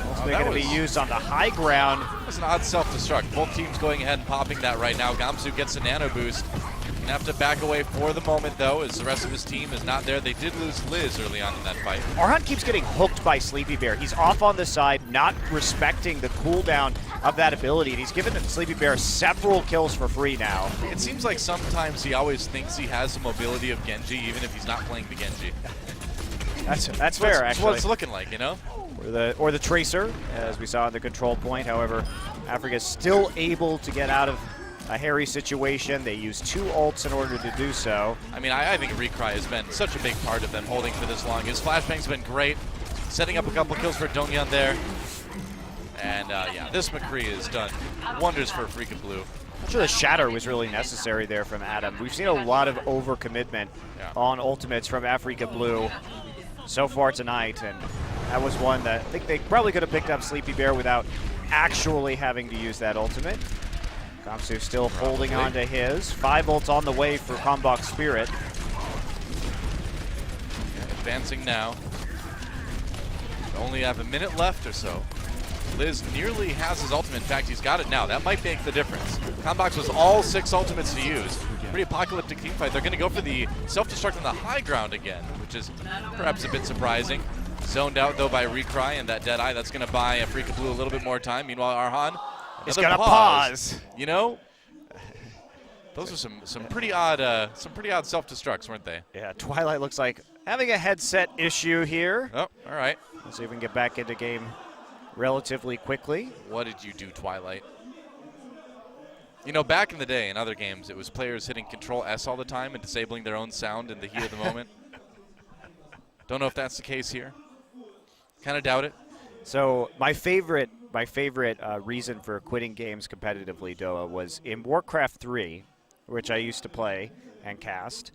ultimately going to be used on the high ground. That's an odd self-destruct. Both teams going ahead and popping that right now. Gamsu gets a nano boost. Gonna have to back away for the moment, though, as the rest of his team is not there. They did lose Liz early on in that fight. Arhan keeps getting hooked by Sleepy Bear. He's off on the side, not respecting the cooldown of that ability, and he's given Sleepy Bear several kills for free now. It seems like sometimes he always thinks he has the mobility of Genji, even if he's not playing the Genji. That's fair, That's actually. what it's looking like, you know? Or the Tracer, as we saw in the control point. However, Africa is still able to get out of a hairy situation. They use 2 ults in order to do so. I mean, I think Recry has been such a big part of them holding for this long. His flashbang's been great, setting up a couple kills for Donghyun there. And yeah, this McCree has done wonders for Afrika Blue. I'm sure the Shatter was really necessary there from Adam. We've seen a lot of overcommitment on ultimates from Afrika Blue so far tonight, and that was one that I think they probably could have picked up Sleepy Bear without actually having to use that ultimate. Gamsu still holding on to his. 5 ults on the way for CONBOX Spirit. Advancing now. Only have a minute left or so. Liz nearly has his ultimate. In fact, he's got it now. That might make the difference. CONBOX was all 6 ultimates to use. Pretty apocalyptic team fight. They're going to go for the self-destruct on the high ground again, which is perhaps a bit surprising. Zoned out, though, by Recry and that Deadeye. That's going to buy Afrika Blue a little bit more time. Meanwhile, Arhan He's gonna pause. You know, those are some pretty odd self-destructs, weren't they? Yeah, Twilight looks like having a headset issue here. Oh, all right. Let's see if we can get back into game relatively quickly. What did you do, Twilight? You know, back in the day in other games, it was players hitting Control S all the time and disabling their own sound in the heat of the moment. Don't know if that's the case here. Kind of doubt it. So my favorite reason for quitting games competitively, Doa, was in Warcraft 3, which I used to play and cast.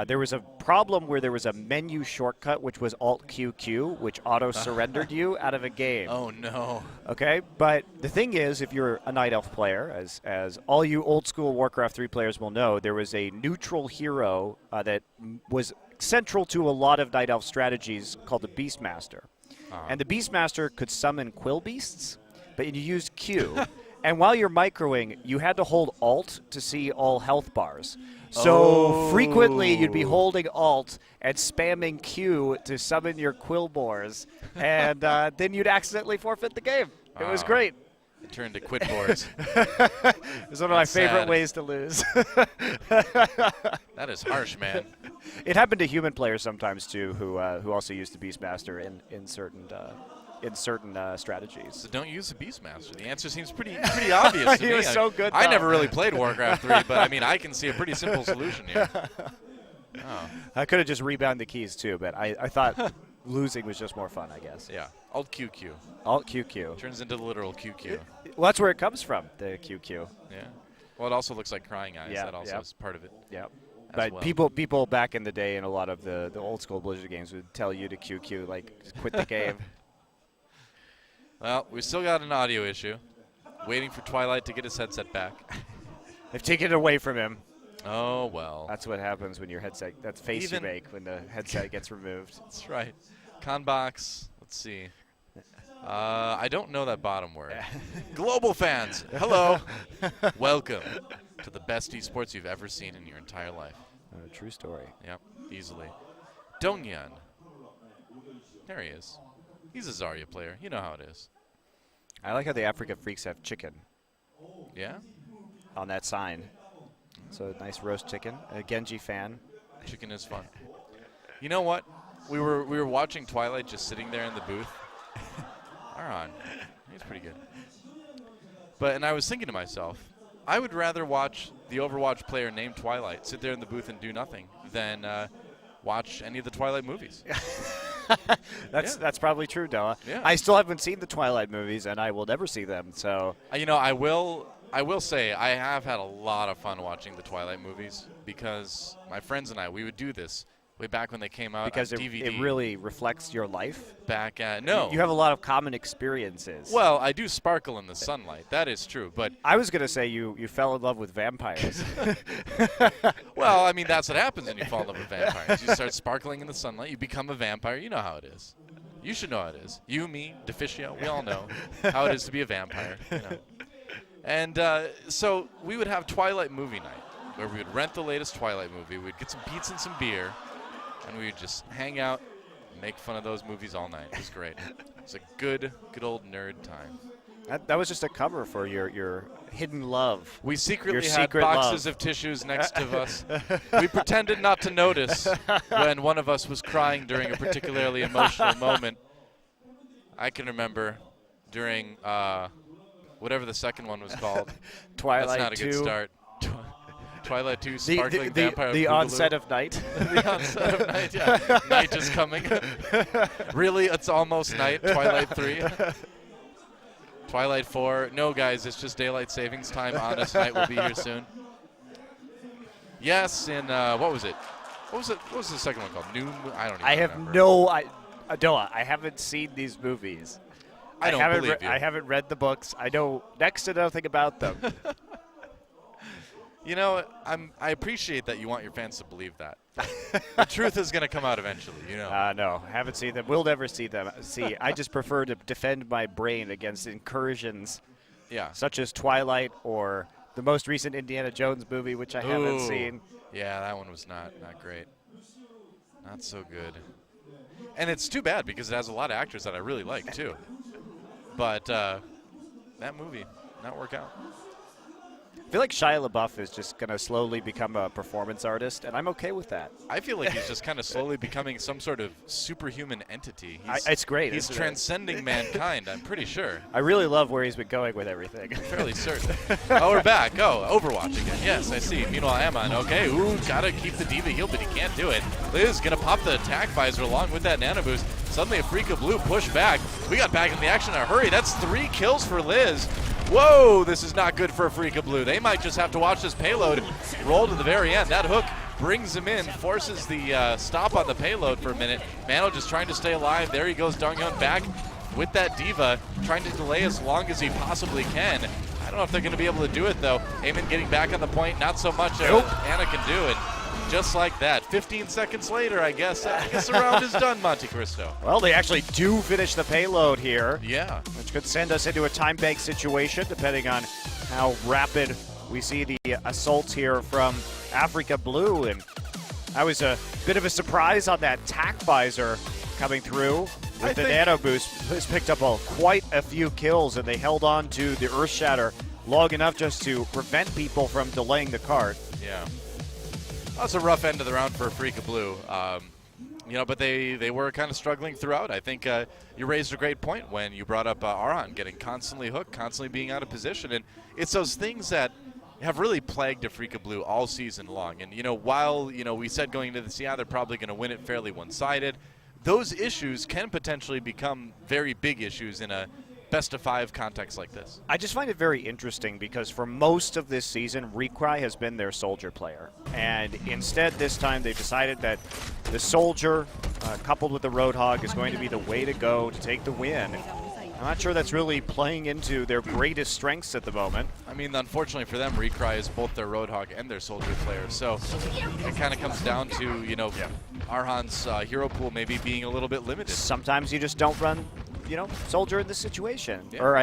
There was a problem where there was a menu shortcut, which was Alt-QQ, which auto-surrendered you out of a game. Oh, no. Okay, but the thing is, if you're a Night Elf player, as all you old-school Warcraft 3 players will know, there was a neutral hero that was central to a lot of Night Elf strategies called the Beastmaster. And the Beastmaster could summon Quill Beasts, but you used Q. And while you're microing, you had to hold Alt to see all health bars. So frequently you'd be holding Alt and spamming Q to summon your Quill Boars, and then you'd accidentally forfeit the game. It was great. It turned to quit boards. It was one of my favorite sad. ways to lose. That is harsh, man. It happened to human players sometimes too, who also used the Beastmaster in certain strategies. So don't use the Beastmaster. The answer seems pretty obvious to me. He was so good, I though. never really played Warcraft 3, but I mean, I can see a pretty simple solution here. Oh. I could have just rebound the keys too, but I thought losing was just more fun, I guess. Yeah, Alt-QQ. Alt-QQ. Turns into the literal QQ. Well, that's where it comes from, the QQ. Yeah. Well, it also looks like crying eyes. Yeah, That also yeah. is part of it. Yeah. But well. people back in the day in a lot of the old school Blizzard games would tell you to QQ, like, just quit the game. Well, we still got an audio issue. Waiting for Twilight to get his headset back. They've taken it away from him. Oh, well. That's what happens when your headset, that's face you make when the headset gets removed. That's right. CONBOX, let's see. I don't know that bottom word. Global fans, hello. Welcome to the best esports you've ever seen in your entire life. True story. Yep, easily. Dongyan. There he is. He's a Zarya player. You know how it is. I like how the Africa Freaks have chicken Yeah? on that sign. So nice roast chicken. A Genji fan. Chicken is fun. You know what? We were watching Twilight just sitting there in the booth. Aron, he's pretty good. And I was thinking to myself, I would rather watch the Overwatch player named Twilight sit there in the booth and do nothing than watch any of the Twilight movies. That's probably true, Noah. Yeah. I still haven't seen the Twilight movies, and I will never see them. So You know, I will say I have had a lot of fun watching the Twilight movies because my friends and I, we would do this way back when they came out because on DVD. it really reflects your life. Back at no. You have a lot of common experiences. Well, I do sparkle in the sunlight. That is true, but I was going to say you fell in love with vampires. well, I mean that's what happens when you fall in love with vampires. You start sparkling in the sunlight, you become a vampire. You know how it is. You should know how it is. You, me, Deficio, we all know how it is to be a vampire. You know. And so we would have Twilight movie night where we would rent the latest Twilight movie. We'd get some pizza and some beer, and we would just hang out and make fun of those movies all night. It was great. It was a good old nerd time. That was just a cover for your hidden love. We secretly Your had secret boxes love. of tissues next to us. We pretended not to notice when one of us was crying during a particularly emotional moment. I can remember during whatever the second one was called. Twilight That's not a 2. good start. Twilight 2, Sparkling Vampire the Boogaloo. onset of night. The onset of night, yeah. Night is coming. Really, it's almost night. Twilight 3. Twilight 4. No, guys, it's just daylight savings time. Honest night will be here soon. Yes, in what was it? What was the second one called? Noon? I don't even I have remember. no Noah, I haven't seen these movies. I don't haven't believe you. I haven't read the books. I know next to nothing about them. You know, I appreciate that you want your fans to believe that. The truth is going to come out eventually, you know. No, haven't seen them. We'll never see them. I just prefer to defend my brain against incursions Yeah. such as Twilight or the most recent Indiana Jones movie, which I haven't Ooh. seen. Yeah, that one was not great. Not so good. And it's too bad because it has a lot of actors that I really like, too. But that movie, not work out. I feel like Shia LaBeouf is just going to slowly become a performance artist, and I'm okay with that. I feel like he's just kind of slowly becoming some sort of superhuman entity. It's great. He's isn't it? transcending mankind, I'm pretty sure. I really love where he's been going with everything. Fairly certain. Oh, we're back. Oh, Overwatch again. Yes, I see. Meanwhile, Amon. Okay, ooh, gotta keep the Diva healed, but he can't do it. Liz gonna pop the attack visor along with that nano boost. Suddenly, Afrika Blue push back. We got back in the action in a hurry. That's 3 kills for Liz. Whoa, this is not good for Afrika Blue. They might just have to watch this payload roll to the very end. That hook brings him in, forces the stop on the payload for a minute. Mano just trying to stay alive. There he goes, Donghyun back with that Diva, trying to delay as long as he possibly can. I don't know if they're going to be able to do it, though. Eamon getting back on the point, not so much. Anna can do it. Just like that. 15 seconds later, I guess the round is done, Monte Cristo. Well, they actually do finish the payload here. Yeah. Which could send us into a time bank situation, depending on how rapid we see the assaults here from Afrika Blue. And that was a bit of a surprise on that tack visor coming through. With the nano boost, has picked up quite a few kills, and they held on to the Earth Shatter long enough just to prevent people from delaying the cart. Yeah. That's a rough end of the round for Afrika Blue. But they were kind of struggling throughout. I think you raised a great point when you brought up Aron getting constantly hooked, constantly being out of position. And it's those things that have really plagued Afrika Blue all season long. And, while, we said going into this, they're probably going to win it fairly one-sided, those issues can potentially become very big issues in a best-of-5 context like this. I just find it very interesting because for most of this season, Recry has been their soldier player. And instead, this time, they've decided that the soldier, coupled with the Roadhog, is going to be the way to go to take the win. I'm not sure that's really playing into their greatest strengths at the moment. I mean, unfortunately for them, Recry is both their Roadhog and their soldier player. So it kind of comes down to, Arhan's hero pool maybe being a little bit limited. Sometimes you just don't run Soldier in this situation, Yeah. or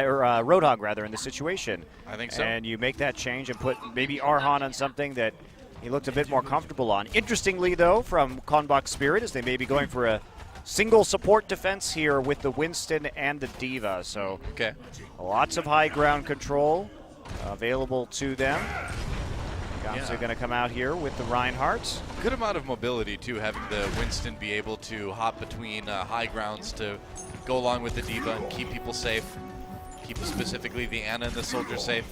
Roadhog rather in this situation. I think so. And you make that change and put maybe Arhan on something that he looked a bit more comfortable on. Interestingly, though, from CONBOX Spirit, is they may be going for a single support defense here with the Winston and the Diva. So Okay. lots of high ground control available to them. Gamsu Yeah. going to come out here with the Reinhardt. Good amount of mobility, too, having the Winston be able to hop between high grounds to go along with the Diva and keep people safe. Keep specifically the Ana and the Soldier safe.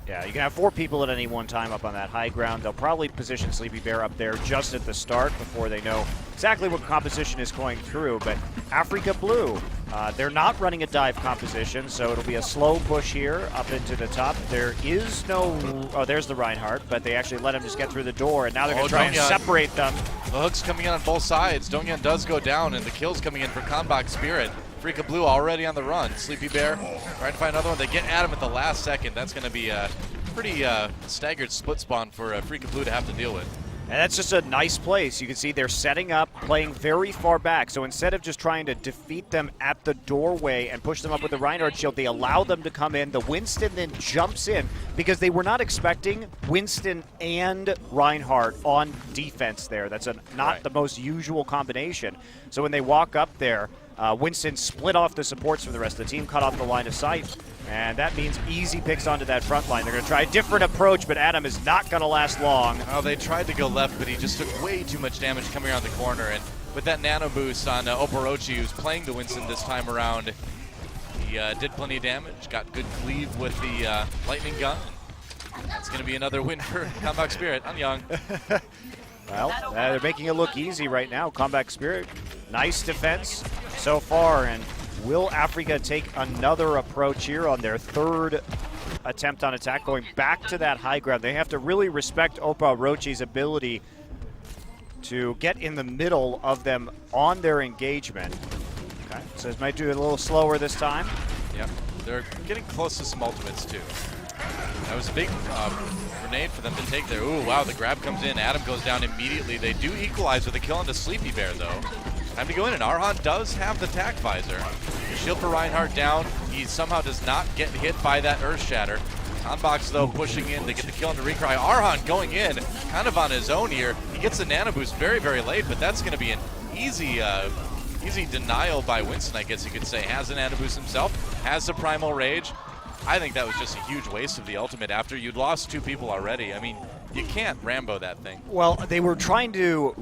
Yeah, you can have 4 people at any one time up on that high ground. They'll probably position Sleepy Bear up there just at the start before they know exactly what composition is going through. But Africa Blue, they're not running a dive composition, so it'll be a slow push here up into the top. There is no... Oh, there's the Reinhardt, but they actually let him just get through the door, and now they're going to try and Donghyun. separate them. The hook's coming in on both sides. Donghyun does go down, and the kill's coming in for CONBOX Spirit. Africa Blue already on the run. Sleepy Bear trying to find another one. They get at him at the last second. That's going to be a pretty staggered split spawn for Africa Blue to have to deal with. And that's just a nice place. You can see they're setting up, playing very far back. So instead of just trying to defeat them at the doorway and push them up with the Reinhardt shield, they allow them to come in. The Winston then jumps in because they were not expecting Winston and Reinhardt on defense there. That's not the most usual combination. So when they walk up there, Winston split off the supports from the rest of the team, cut off the line of sight. And that means easy picks onto that front line. They're going to try a different approach, but Adam is not going to last long. Oh, they tried to go left, but he just took way too much damage coming around the corner. And with that nano boost on Oporochi, who's playing the Winston this time around, he did plenty of damage, got good cleave with the lightning gun. That's going to be another win for CONBOX Spirit. I'm young. Well, they're making it look easy right now. CONBOX Spirit, nice defense so far, and will Africa take another approach here on their 3rd attempt on attack, going back to that high ground? They have to really respect Oporochi's ability to get in the middle of them on their engagement. Okay, so this might do it a little slower this time. Yep, they're getting close to some ultimates too. That was a big grenade for them to take there. Ooh, wow, the grab comes in. Adam goes down immediately. They do equalize with a kill on the Sleepy Bear, though. Time to go in, and Arhan does have the tack visor. Shield for Reinhardt down. He somehow does not get hit by that Earth Shatter. CONBOX, though, pushing in to get the kill on the Recry. Arhan going in kind of on his own here. He gets the nano boost very, very late, but that's going to be an easy denial by Winston, I guess you could say. Has an nano boost himself, has the Primal Rage. I think that was just a huge waste of the ultimate after you'd lost 2 people already. I mean, you can't Rambo that thing. Well, they were trying to...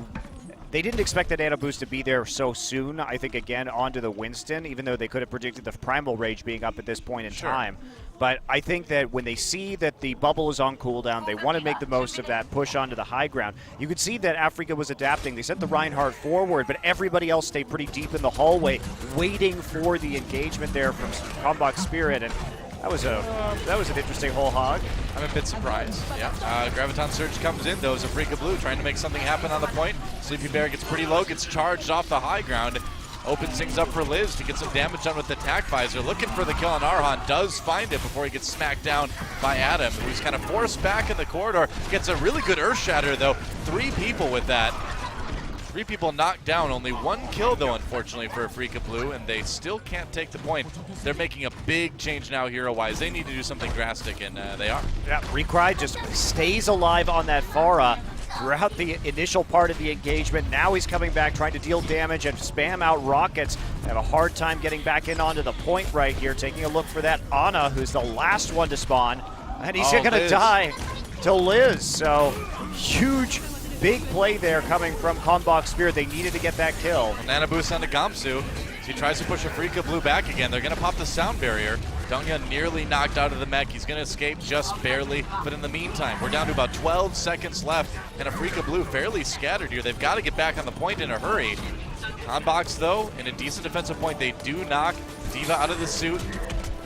They didn't expect that nano boost to be there so soon, I think, again, onto the Winston, even though they could have predicted the Primal Rage being up at this point in time. But I think that when they see that the bubble is on cooldown, they want to make the most of that, push onto the high ground. You could see that Africa was adapting. They sent the Reinhardt forward, but everybody else stayed pretty deep in the hallway, waiting for the engagement there from CONBOX Spirit. And that was an interesting whole hog. I'm a bit surprised. Yeah. Graviton Surge comes in, though, as Africa Blue trying to make something happen on the point. Sleepy Bear gets pretty low, gets charged off the high ground. Opens things up for Liz to get some damage done with the tack visor. Looking for the kill on Arhan. Does find it before he gets smacked down by Adam, who's kind of forced back in the corridor. Gets a really good Earth Shatter, though. 3 people with that. 3 people knocked down. Only 1 kill, though, unfortunately, for Africa Blue, and they still can't take the point. They're making a big change now hero-wise. They need to do something drastic, and they are. Yeah, Recry just stays alive on that Pharah throughout the initial part of the engagement. Now he's coming back, trying to deal damage and spam out rockets. They have a hard time getting back in onto the point right here. Taking a look for that Ana, who's the last one to spawn. And he's going to die to Liz. So huge, big play there coming from CONBOX Spirit. They needed to get that kill. Nano boost onto Gamsu. He tries to push Africa Blue back again. They're going to pop the sound barrier. Donghyun nearly knocked out of the mech. He's going to escape just barely. But in the meantime, we're down to about 12 seconds left. And Africa Blue fairly scattered here. They've got to get back on the point in a hurry. CONBOX, though, in a decent defensive point, they do knock Diva out of the suit.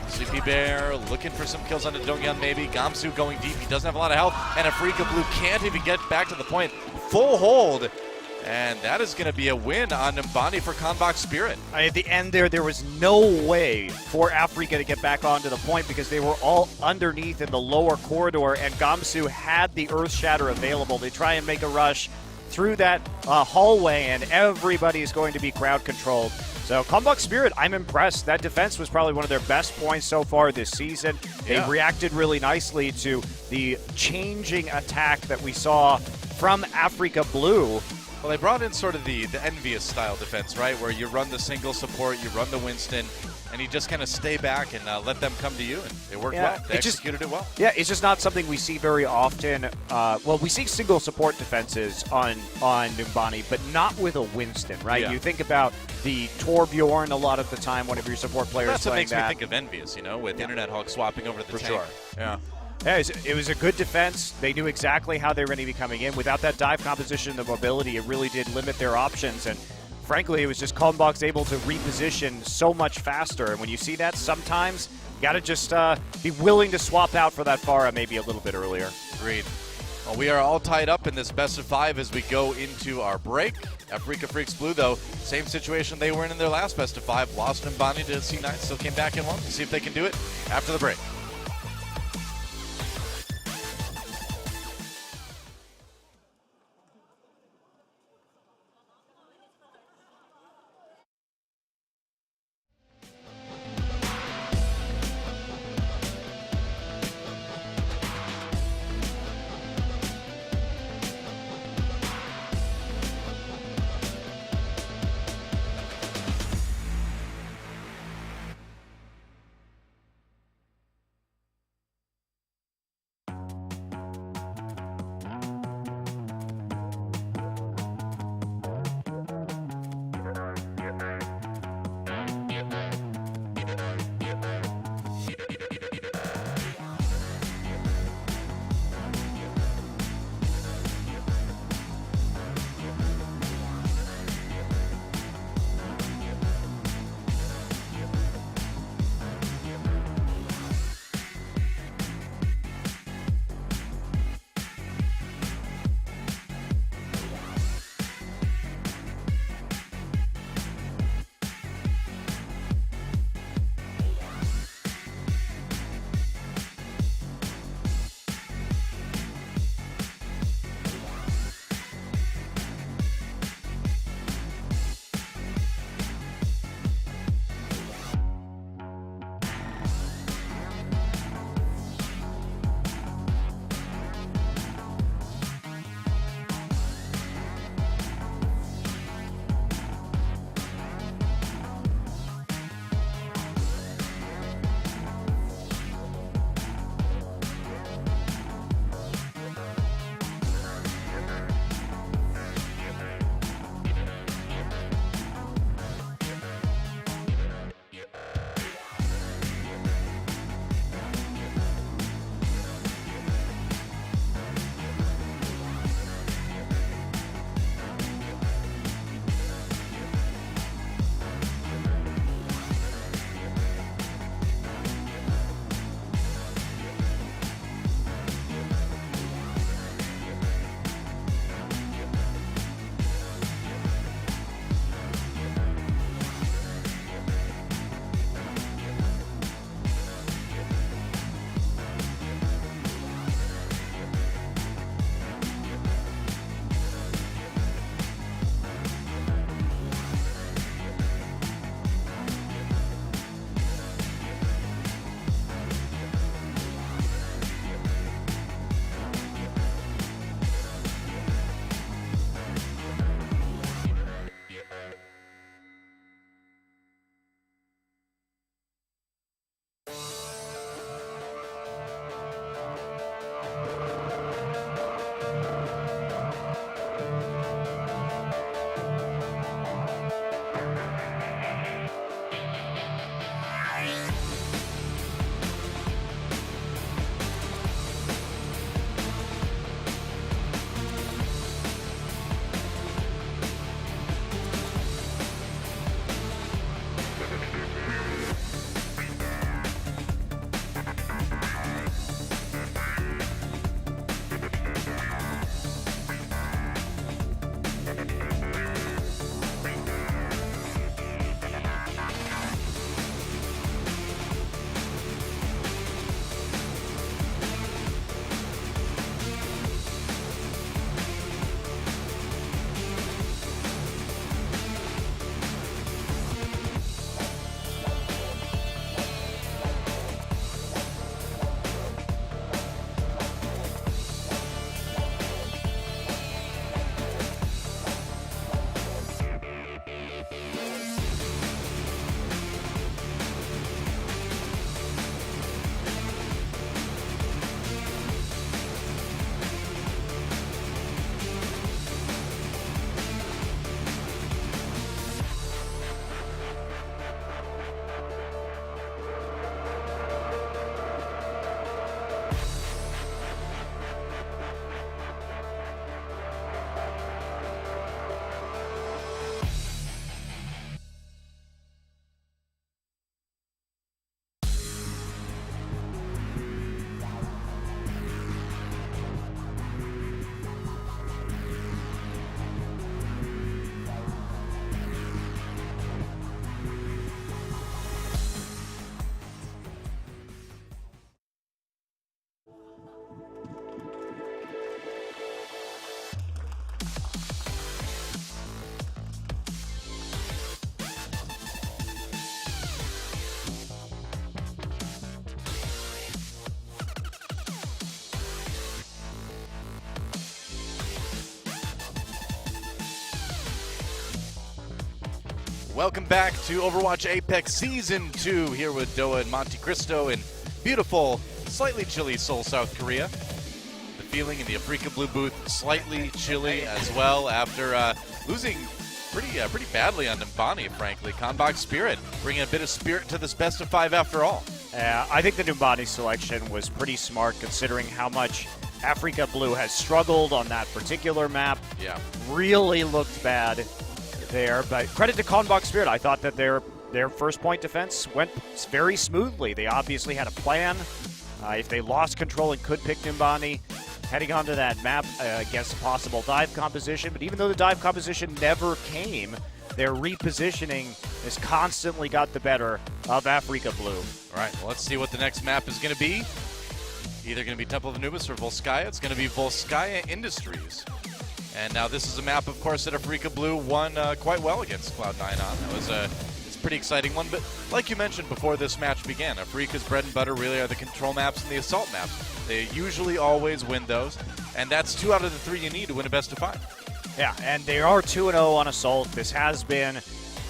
Sleepy Bear looking for some kills onto Donghyun maybe. Gamsu going deep. He doesn't have a lot of health. And Africa Blue can't even get back to the point. Full hold. And that is going to be a win on Mbani for CONBOX Spirit. At the end there was no way for Africa to get back onto the point because they were all underneath in the lower corridor, and Gamsu had the Earth Shatter available. They try and make a rush through that hallway, and everybody's going to be crowd controlled. So CONBOX Spirit, I'm impressed. That defense was probably one of their best points so far this season. They reacted really nicely to the changing attack that we saw from Africa Blue. Well, they brought in sort of the envious style defense, right? Where you run the single support, you run the Winston, and you just kind of stay back and let them come to you. And it worked well. They executed it well. Yeah, it's just not something we see very often. Well, we see single support defenses on Numbani, but not with a Winston, right? Yeah. You think about the Torbjorn a lot of the time, one of your support players That's what playing makes me think of envious, you know, with Internet Hawk swapping over to the For tank. sure. Yeah. Yeah, it was a good defense. They knew exactly how they were going to be coming in. Without that dive composition, the mobility, it really did limit their options. And frankly, it was just CONBOX able to reposition so much faster. And when you see that, sometimes you got to just be willing to swap out for that Pharah maybe a little bit earlier. Agreed. Well, we are all tied up in this best of 5 as we go into our break. Africa Freaks Blue, though, same situation they were in their last best of 5. Lost Numbani to C9, still came back and won. We'll see if they can do it after the break. Welcome back to Overwatch Apex Season 2 here with Doa and Monte Cristo in beautiful, slightly chilly Seoul, South Korea. The feeling in the Afrika Blue booth slightly chilly as well after losing pretty badly on Nimbani, frankly. CONBOX Spirit bringing a bit of spirit to this best of 5 after all. I think the Nimbani selection was pretty smart considering how much Afrika Blue has struggled on that particular map. Yeah. Really looked bad there, but credit to CONBOX Spirit. I thought that their first point defense went very smoothly. They obviously had a plan. If they lost control and could pick Nimbani, heading onto that map against a possible dive composition, but even though the dive composition never came, their repositioning has constantly got the better of Afrika Blue. All right, well, let's see what the next map is going to be. Either going to be Temple of Anubis or Volskaya. It's going to be Volskaya Industries. And now this is a map, of course, that Afrika Blue won quite well against Cloud9 on. That was it's a pretty exciting one, but like you mentioned before this match began, Afrika's bread and butter really are the control maps and the assault maps. They usually always win those, and that's 2 out of the 3 you need to win a best of 5. Yeah, and they are 2-0 on Assault. This has been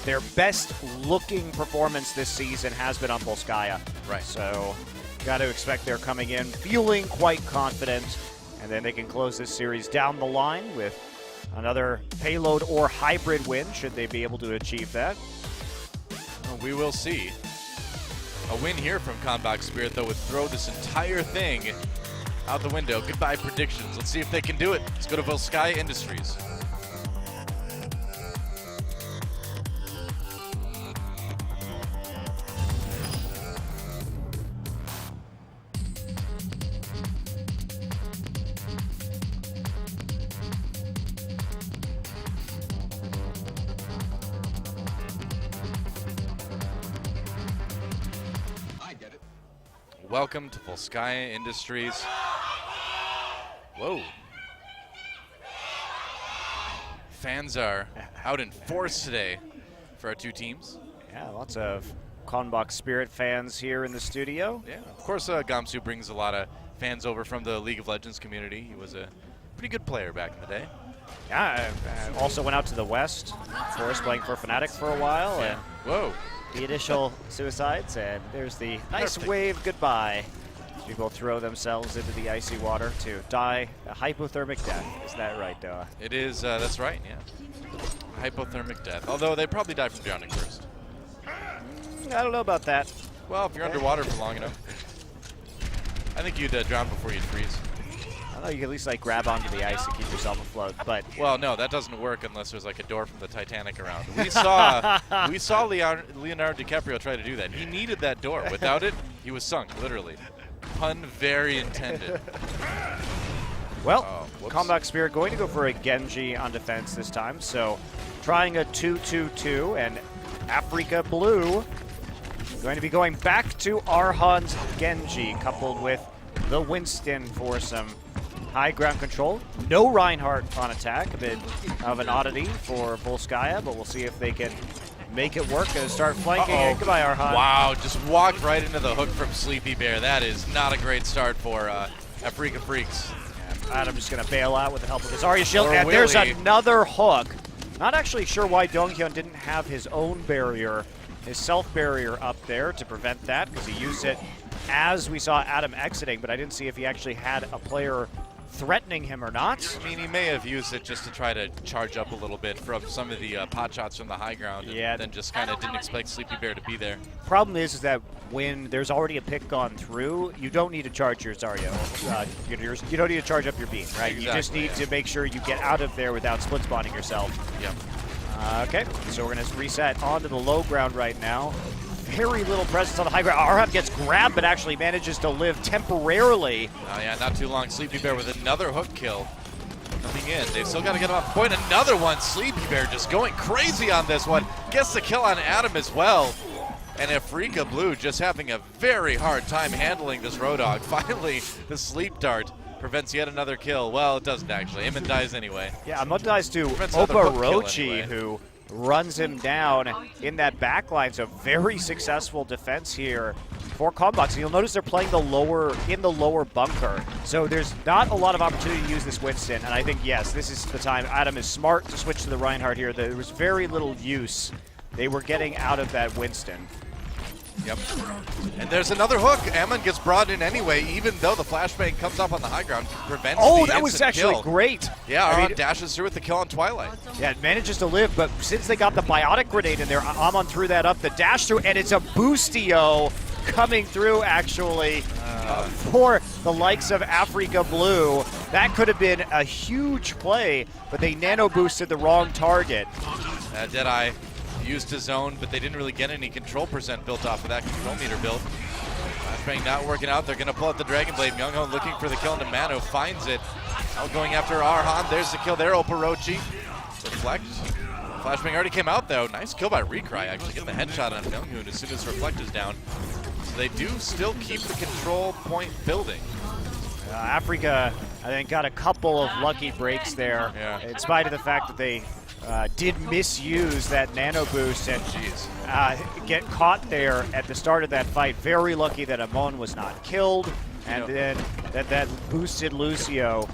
their best-looking performance this season has been on Volskaya. Right. So, got to expect they're coming in feeling quite confident, and then they can close this series down the line with another payload or hybrid win, should they be able to achieve that. Well, we will see. A win here from CONBOX Spirit, though, would throw this entire thing out the window. Goodbye predictions. Let's see if they can do it. Let's go to Volskaya Industries. Welcome to Volskaya Industries. Whoa. Fans are out in force today for our 2 teams. Yeah, lots of CONBOX Spirit fans here in the studio. Yeah, of course, Gamsu brings a lot of fans over from the League of Legends community. He was a pretty good player back in the day. Yeah, also went out to the West, of course, playing for Fnatic for a while. Yeah. And Whoa. the initial suicides, and there's the nice wave goodbye. People throw themselves into the icy water to die a hypothermic death. Is that right, Doa? It is, that's right, yeah. Hypothermic death. Although they probably die from drowning first. I don't know about that. Well, if you're underwater for long enough. I think you'd drown before you'd freeze. I don't know, you can at least like grab onto the ice and keep yourself afloat, but... Well, no, that doesn't work unless there's like a door from the Titanic around. We saw Leonardo DiCaprio try to do that. He needed that door. Without it, he was sunk, literally. Pun very intended. Well, CONBOX Spirit going to go for a Genji on defense this time, so trying a 2-2-2, and Afrika Blue going to be going back to Arhan's Genji, coupled with the Winston for some high ground control. No Reinhardt on attack, a bit of an oddity for Volskaya, but we'll see if they can make it work and start flanking. And goodbye, Arhan. Wow, just walked right into the hook from Sleepy Bear. That is not a great start for Afrika Freaks. Adam just going to bail out with the help of his Arya shield, Or and will there's he? another hook. Not actually sure why Donghyun didn't have his own barrier, his self-barrier up there to prevent that, because he used it as we saw Adam exiting, but I didn't see if he actually had a player threatening him or not. I mean, he may have used it just to try to charge up a little bit from some of the pot shots from the high ground, and then just kind of didn't expect Sleepy Bear to be there. Problem is that when there's already a pick gone through, you don't need to charge your Zarya. You don't need to charge up your beam, right? Exactly, you just need to make sure you get out of there without split spawning yourself. Yep. Okay, so we're going to reset onto the low ground right now. Very little presence on the high ground. Arhan gets grabbed, but actually manages to live temporarily. Oh yeah, not too long. Sleepy Bear with another hook kill coming in. They've still got to get him off point. Another one. Sleepy Bear just going crazy on this one. Gets the kill on Adam as well. And Afrika Blue just having a very hard time handling this Roadhog. Finally, the sleep dart prevents yet another kill. Well, it doesn't actually. Eamon dies anyway. Yeah, Amon dies to Prevents another hook kill Oparochi, anyway. who runs him down in that back line. So very successful defense here for CONBOX. And you'll notice they're playing in the lower bunker. So there's not a lot of opportunity to use this Winston. And I think, yes, this is the time. Adam is smart to switch to the Reinhardt here. There was very little use they were getting out of that Winston. Yep. And there's another hook. Ammon gets brought in anyway, even though the flashbang comes up on the high ground, prevents Oh, the that was instant actually kill. great. Yeah, I Aron mean, dashes through with the kill on Twilight. yeah, it manages to live, but since they got the biotic grenade in there, Amon threw that up, the dash through, and it's a boostio coming through, actually, for the likes of Africa Blue. That could have been a huge play, but they nano-boosted the wrong target. Deadeye used his own, but they didn't really get any control percent built off of that control meter build. Flashbang not working out. They're going to pull out the Dragon Blade. Myungho looking for the kill into Mano, finds it. Now going after Arhan. There's the kill there, Oporochi. Reflect. Flashbang already came out, though. Nice kill by Recry, actually, getting the headshot on Myungho as soon as Reflect is down. So they do still keep the control point building. Africa, I think, got a couple of lucky breaks there, in spite of the fact that they did misuse that nano boost and get caught there at the start of that fight. Very lucky that Amon was not killed, and then that boosted Lucio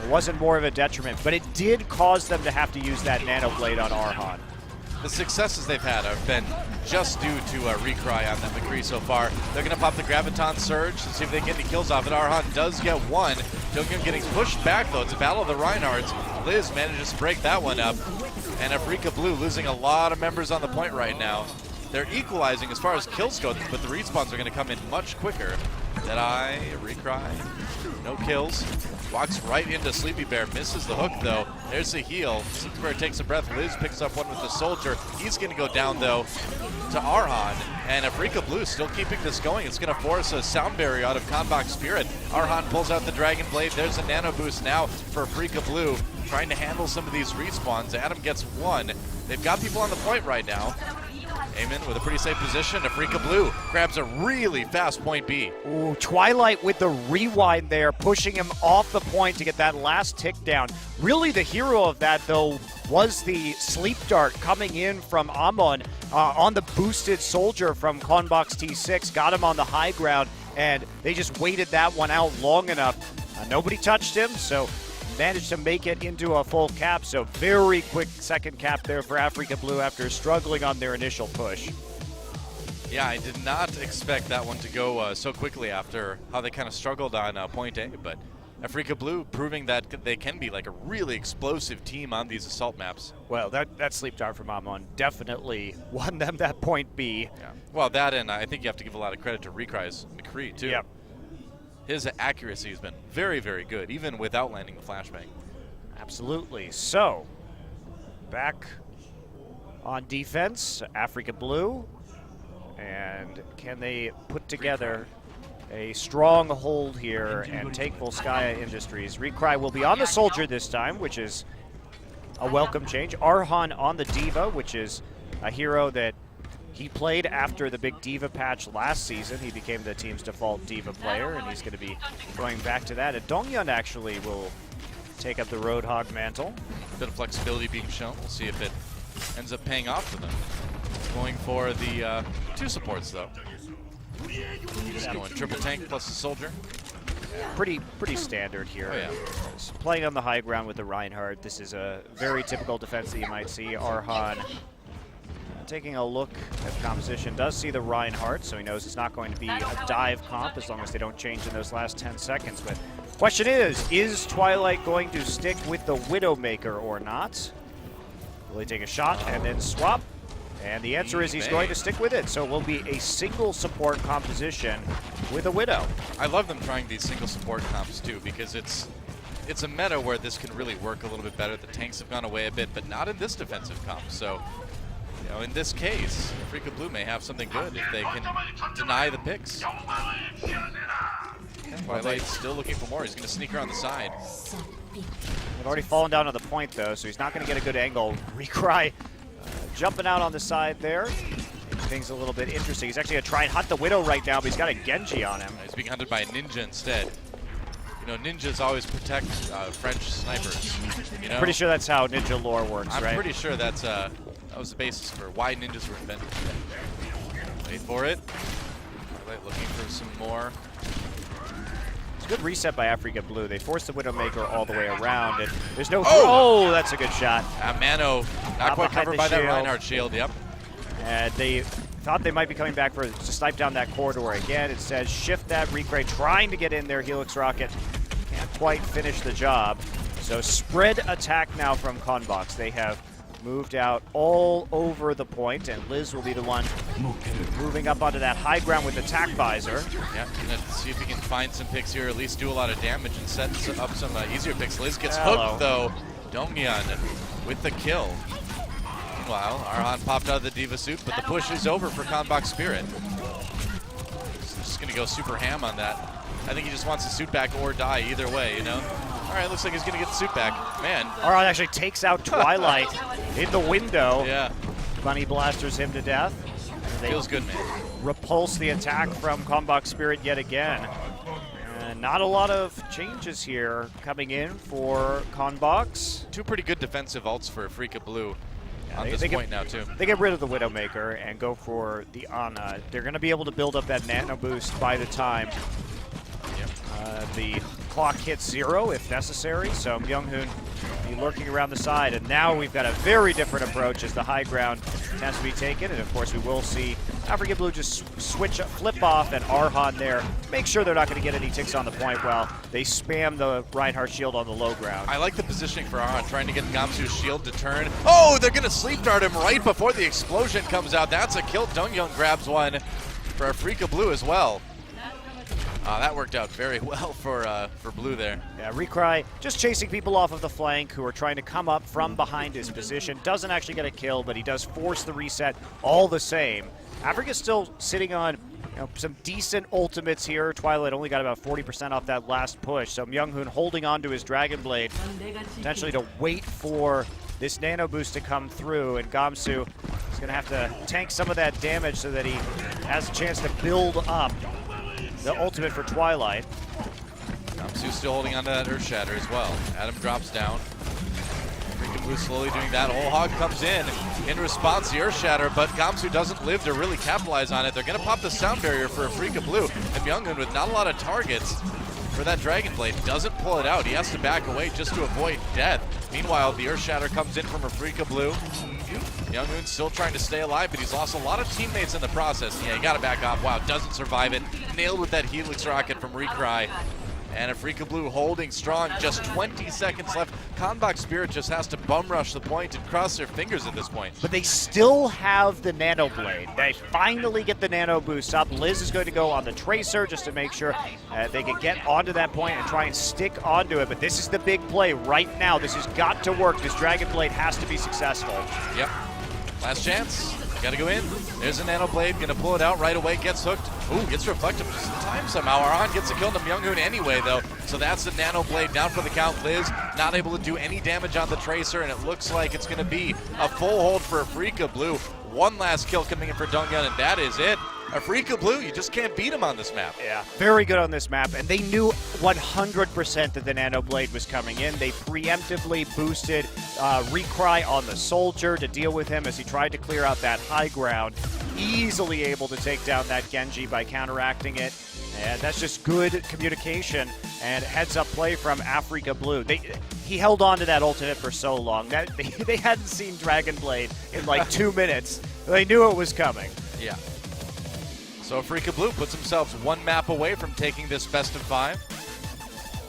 wasn't more of a detriment, but it did cause them to have to use that nano blade on Arhan. The successes they've had have been just due to Recry on that McCree so far. They're going to pop the Graviton Surge to see if they get any kills off it. Arhan does get one. Donghyun getting pushed back, though. It's a battle of the Reinhardts. Liz manages to break that one up. And Africa Blue losing a lot of members on the point right now. They're equalizing as far as kills go, but the respawns are going to come in much quicker. Deadeye, Recry, no kills. Walks right into Sleepy Bear, misses the hook though. There's the heal. Sleepy Bear takes a breath. Liz picks up one with the soldier. He's going to go down though to Arhan. And Africa Blue still keeping this going. It's going to force a sound barrier out of CONBOX Spirit. Arhan pulls out the Dragon Blade. There's a nano boost now for Africa Blue, trying to handle some of these respawns. Adam gets one. They've got people on the point right now. Eamon with a pretty safe position. Africa Blue grabs a really fast point B. Ooh, Twilight with the rewind there, pushing him off the point to get that last tick down. Really the hero of that, though, was the sleep dart coming in from Amon on the boosted soldier from CONBOX T6. Got him on the high ground, and they just waited that one out long enough. Nobody touched him, so managed to make it into a full cap, so very quick second cap there for Africa Blue after struggling on their initial push. Yeah, I did not expect that one to go so quickly after how they kind of struggled on point A, but Africa Blue proving that they can be like a really explosive team on these assault maps. Well, that sleep dart from Amon definitely won them that point B. Yeah. Well, that, and I think you have to give a lot of credit to Recry's McCree too. Yep. His accuracy has been very, very good, even without landing the flashbang. Absolutely. So, back on defense, Africa Blue. And can they put together a strong hold here and take Volskaya Industries? Recry will be on the soldier this time, which is a welcome change. Arhan on the Diva, which is a hero that he played after the big Diva patch last season. He became the team's default Diva player, and he's going to be going back to that. And Donghyun actually will take up the Roadhog mantle. A bit of flexibility being shown. We'll see if it ends up paying off for them. Going for the two supports, though. Just going triple tank plus the soldier. Pretty standard here. Oh, yeah. Playing on the high ground with the Reinhardt. This is a very typical defense that you might see. Arhan taking a look at the composition, does see the Reinhardt, so he knows it's not going to be a dive comp as long as they don't change in those last 10 seconds. But question is Twilight going to stick with the Widowmaker or not? Will he take a shot and then swap? And the answer is he's going to stick with it. So it will be a single support composition with a Widow. I love them trying these single support comps too, because it's a meta where this can really work a little bit better. The tanks have gone away a bit, but not in this defensive comp. So, you know, in this case, Africa Blue may have something good if they can deny the picks. Twilight's still looking for more. He's going to sneak around the side. They've already fallen down to the point, though, so he's not going to get a good angle. Recry jumping out on the side there. Things a little bit interesting. He's actually going to try and hunt the Widow right now, but he's got a Genji on him. He's being hunted by a ninja instead. You know, ninjas always protect French snipers. You know? Pretty sure that's how ninja lore works, I'm right? pretty sure that's that was the basis for why ninjas were invented. Wait for it. Twilight looking for some more. It's a good reset by Africa Blue. They forced the Widowmaker all the way around, and there's no... Oh, that's a good shot. Mano not quite behind covered the by that shield. Reinhardt shield, yep. And they thought they might be coming back to snipe down that corridor again. It says shift that. Recray trying to get in there. Helix Rocket can't quite finish the job. So spread attack now from CONBOX. They have moved out all over the point, and Liz will be the one moving up onto that high ground with attack visor. Yeah, gonna see if he can find some picks here, at least do a lot of damage and set up some easier picks. Liz gets hooked though. Donghyun with the kill. Meanwhile, Arhan popped out of the Diva suit, but the push is over for CONBOX Spirit. He's just gonna go super ham on that. I think he just wants the suit back or die either way, you know? All right, looks like he's gonna get the suit back. Man. Arhan actually takes out Twilight in the window. Yeah. Bunny blasters him to death. They Feels good, man. repulse the attack from CONBOX Spirit yet again. And not a lot of changes here coming in for CONBOX. Two pretty good defensive ults for Afrika Blue on they- this they point get- now, too. They get rid of the Widowmaker and go for the Ana. They're going to be able to build up that nano boost by the time the clock hits 0 if necessary. So Myung-hoon be lurking around the side, and now we've got a very different approach as the high ground tends to be taken. And of course we will see Afrika Blue just flip off, and Arhan there make sure they're not going to get any ticks on the point while they spam the Reinhardt shield on the low ground. I like the positioning for Arhan, trying to get Gamsu's shield to turn. Oh, they're going to sleep dart him right before the explosion comes out. That's a kill. Donghyun grabs one for Afrika Blue as well. That worked out very well for Blue there. Yeah, Recry just chasing people off of the flank who are trying to come up from behind his position. Doesn't actually get a kill, but he does force the reset all the same. Africa's still sitting on some decent ultimates here. Twilight only got about 40% off that last push, so Myung-hoon holding on to his Dragon Blade, potentially to wait for this nano boost to come through, and Gamsu is going to have to tank some of that damage so that he has a chance to build up the ultimate for Twilight. Gamsu's still holding on to that Earth Shatter as well. Adam drops down. Afrika Blue slowly doing that. Whole Hog comes in response to the Earth Shatter, but Gamsu doesn't live to really capitalize on it. They're going to pop the sound barrier for Afrika Blue, and Myung-hoon with not a lot of targets for that Dragon Blade doesn't pull it out. He has to back away just to avoid death. Meanwhile, the Earth Shatter comes in from Afrika Blue. Myung-hoon still trying to stay alive, but he's lost a lot of teammates in the process. Yeah, he got to back off. Wow, doesn't survive it. Nailed with that Helix Rocket from Recry. And Afrika Blue holding strong, just 20 seconds left. CONBOX Spirit just has to bum rush the point and cross their fingers at this point. But they still have the Nano Blade. They finally get the Nano boost up. Liz is going to go on the Tracer just to make sure they can get onto that point and try and stick onto it. But this is the big play right now. This has got to work. This Dragon Blade has to be successful. Yep. Last chance. Gotta go in. There's a Nano Blade. Gonna pull it out right away. Gets hooked. Ooh, gets reflected just in time somehow. Arhan gets a kill to Myung-hoon anyway, though. So that's the Nano Blade down for the count. Liz not able to do any damage on the Tracer, and it looks like it's gonna be a full hold for Afrika Blue. One last kill coming in for Donghyun, and that is it. Afrika Blue, you just can't beat him on this map. Yeah, very good on this map, and they knew 100% that the Nano Blade was coming in. They preemptively boosted Recry on the Soldier to deal with him as he tried to clear out that high ground. Easily able to take down that Genji by counteracting it, and that's just good communication and heads-up play from Afrika Blue. He held on to that ultimate for so long. They hadn't seen Dragon Blade in like 2 minutes. They knew it was coming. Yeah. So Afrika Blue puts themselves one map away from taking this best of 5.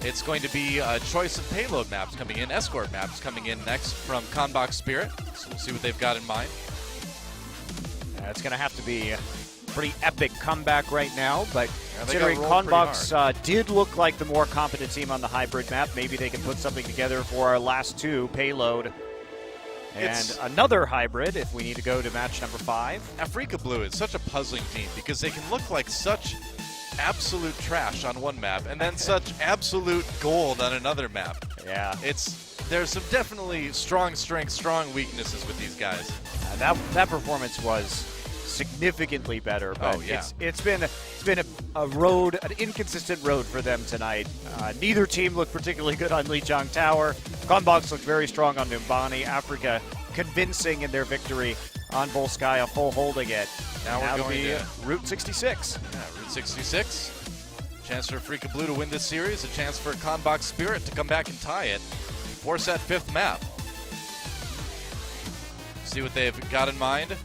It's going to be a choice of payload maps coming in, escort maps coming in next from CONBOX Spirit. So we'll see what they've got in mind. It's going to have to be a pretty epic comeback right now, but Yeah, they got considering rolled pretty CONBOX did look like the more competent team on the hybrid map, maybe they can put something together for our last 2, payload and another hybrid if we need to go to match number 5. Afrika Blue is such a puzzling team because they can look like such absolute trash on one map and then such absolute gold on another map. Yeah. There's some definitely strong strengths, strong weaknesses with these guys. That performance was significantly better, but Oh, yeah. it's been an inconsistent road for them tonight. Neither team looked particularly good on Lijiang Tower. CONBOX looked very strong on Numbani. Africa convincing in their victory on Volskaya, full holding it. Now we're going to Route 66. Yeah, Route 66. Chance for Afrika Blue to win this series, a chance for CONBOX Spirit to come back and tie it. Force that 5th map. See what they've got in mind.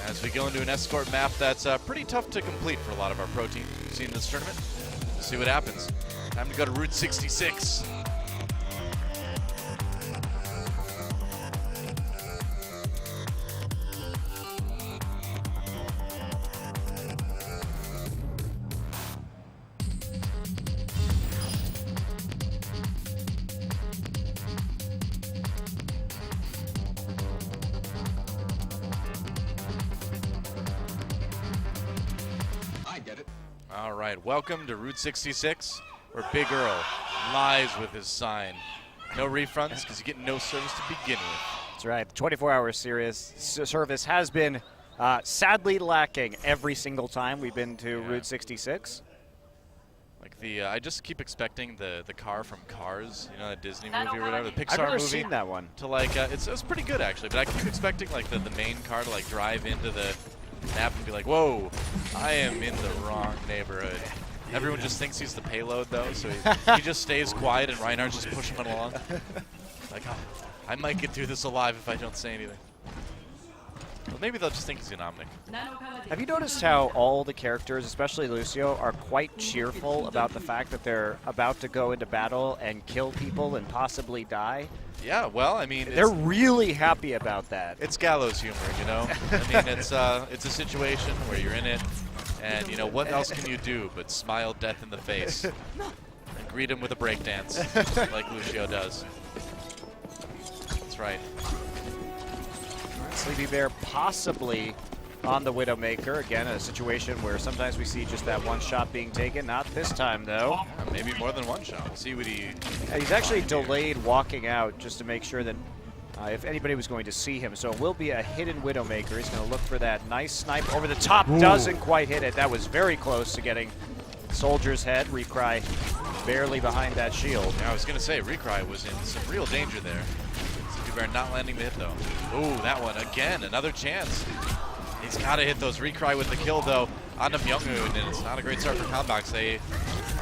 as we go into an escort map that's pretty tough to complete for a lot of our pro teams we've seen in this tournament. We'll see what happens. Time to go to Route 66. I get it. All right, welcome to Route 66, where Big Earl lies with his sign. No refunds, because you get no service to begin with. That's right. The 24-hour service has been sadly lacking every single time we've been to Route 66. Like I just keep expecting the car from Cars, you know, that Disney movie or whatever, the Pixar I've never movie. seen that one. To like, it's pretty good actually, but I keep expecting like the main car to like drive into the map and be like, whoa, I am in the wrong neighborhood. Everyone just thinks he's the payload though, so he just stays quiet and Reinhardt's just pushing him along. Like, oh, I might get through this alive if I don't say anything. Well, maybe they'll just think he's an Omnic. Have you noticed how all the characters, especially Lucio, are quite cheerful about the fact that they're about to go into battle and kill people and possibly die? Yeah, well, I mean, They're really happy about that. it's gallows humor, you know? I mean, it's a situation where you're in it, and, you know, what else can you do but smile death in the face and greet him with a breakdance like Lucio does. That's right. Sleepy Bear possibly on the Widowmaker. Again, a situation where sometimes we see just that one shot being taken. Not this time, though. Yeah, maybe more than one shot. We'll see what he... He's actually delayed walking out just to make sure that if anybody was going to see him. So it will be a hidden Widowmaker. He's going to look for that nice snipe over the top. Ooh. Doesn't quite hit it. That was very close to getting Soldier's head. Recry barely behind that shield. Yeah, I was going to say, Recry was in some real danger there. Bear not landing the hit though. Ooh, that one again, another chance. He's got to hit those. Recry with the kill though on the Myunghoon, and it's not a great start for CONBOX. They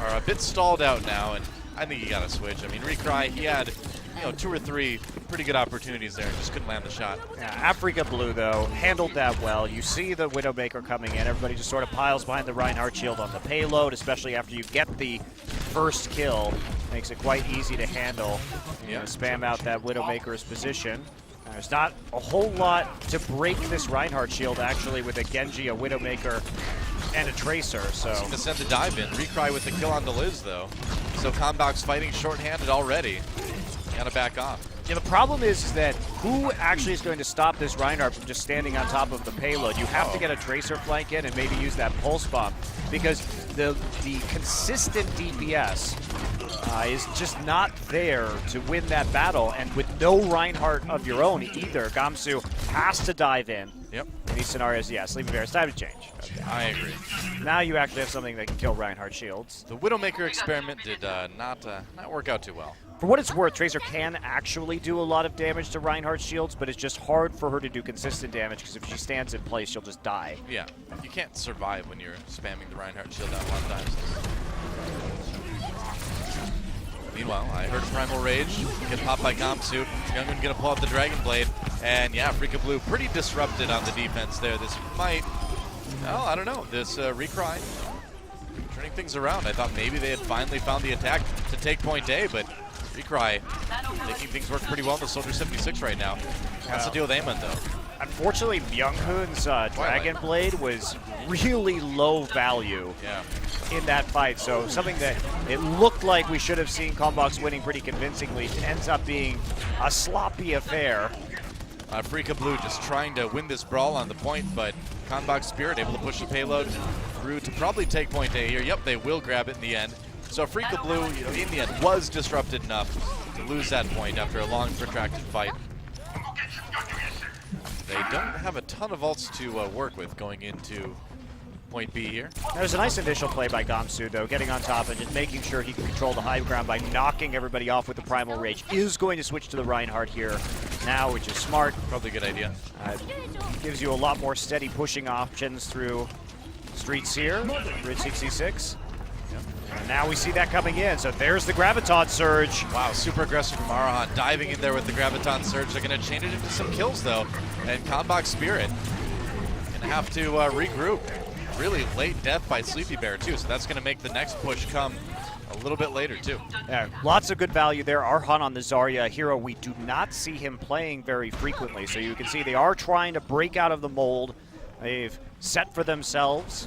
are a bit stalled out now, and I think he got to switch. I mean, Recry, he had, you know, 2 or 3 pretty good opportunities there and just couldn't land the shot. Yeah, Africa Blue though handled that well. You see the Widowmaker coming in. Everybody just sort of piles behind the Reinhardt shield on the payload, especially after you get the first kill. Makes it quite easy to handle. You know, spam out that Widowmaker's position. There's not a whole lot to break this Reinhardt shield, actually, with a Genji, a Widowmaker, and a Tracer. So he's going to send the dive in. Recry with the kill on the Liz, though. So CONBOX fighting shorthanded already. Got to back off. Yeah, the problem is that who actually is going to stop this Reinhardt from just standing on top of the payload? You have to get a Tracer flank in and maybe use that Pulse Bomb, because the consistent DPS is just not there to win that battle, and with no Reinhardt of your own either, Gamsu has to dive in. Yep. In these scenarios, yeah, Sleepy Bear, it's time to change. Okay. I agree. Now you actually have something that can kill Reinhardt shields. The Widowmaker experiment did not work out too well. For what it's worth, Tracer can actually do a lot of damage to Reinhardt's shields, but it's just hard for her to do consistent damage, because if she stands in place, she'll just die. Yeah, you can't survive when you're spamming the Reinhardt shield out a lot of times. Meanwhile, I heard a Primal Rage get popped by Gamsu. Youngman gonna pull out the Dragon Blade, and yeah, Africa Blue pretty disrupted on the defense there. This might, well, I don't know, this Recry turning things around. I thought maybe they had finally found the attack to take point A, but Recry making things work pretty well in the Soldier 76 right now. That's the deal with Amon, though. Unfortunately, Myunghoon's Dragon Blade was really low value in that fight, so something that it looked like we should have seen CONBOX winning pretty convincingly ends up being a sloppy affair. Africa Blue just trying to win this brawl on the point, but CONBOX Spirit able to push the payload through to probably take point A here. Yep, they will grab it in the end. So Africa Blue, you know, in the end, was disrupted enough to lose that point after a long, protracted fight. They don't have a ton of ults to work with going into point B here. There's a nice initial play by Gamsu, though, getting on top and just making sure he can control the high ground by knocking everybody off with the Primal Rage. Is going to switch to the Reinhardt here now, which is smart. Probably a good idea. Gives you a lot more steady pushing options through streets here. Route 66. And now we see that coming in, so there's the Graviton Surge. Wow, super aggressive from Arahan, diving in there with the Graviton Surge. They're going to chain it into some kills, though. And CONBOX Spirit can Gonna have to regroup. Really late death by Sleepy Bear too, so that's gonna make the next push come a little bit later too. Yeah, lots of good value there. Arhan on the Zarya hero, we do not see him playing very frequently, so you can see they are trying to break out of the mold they've set for themselves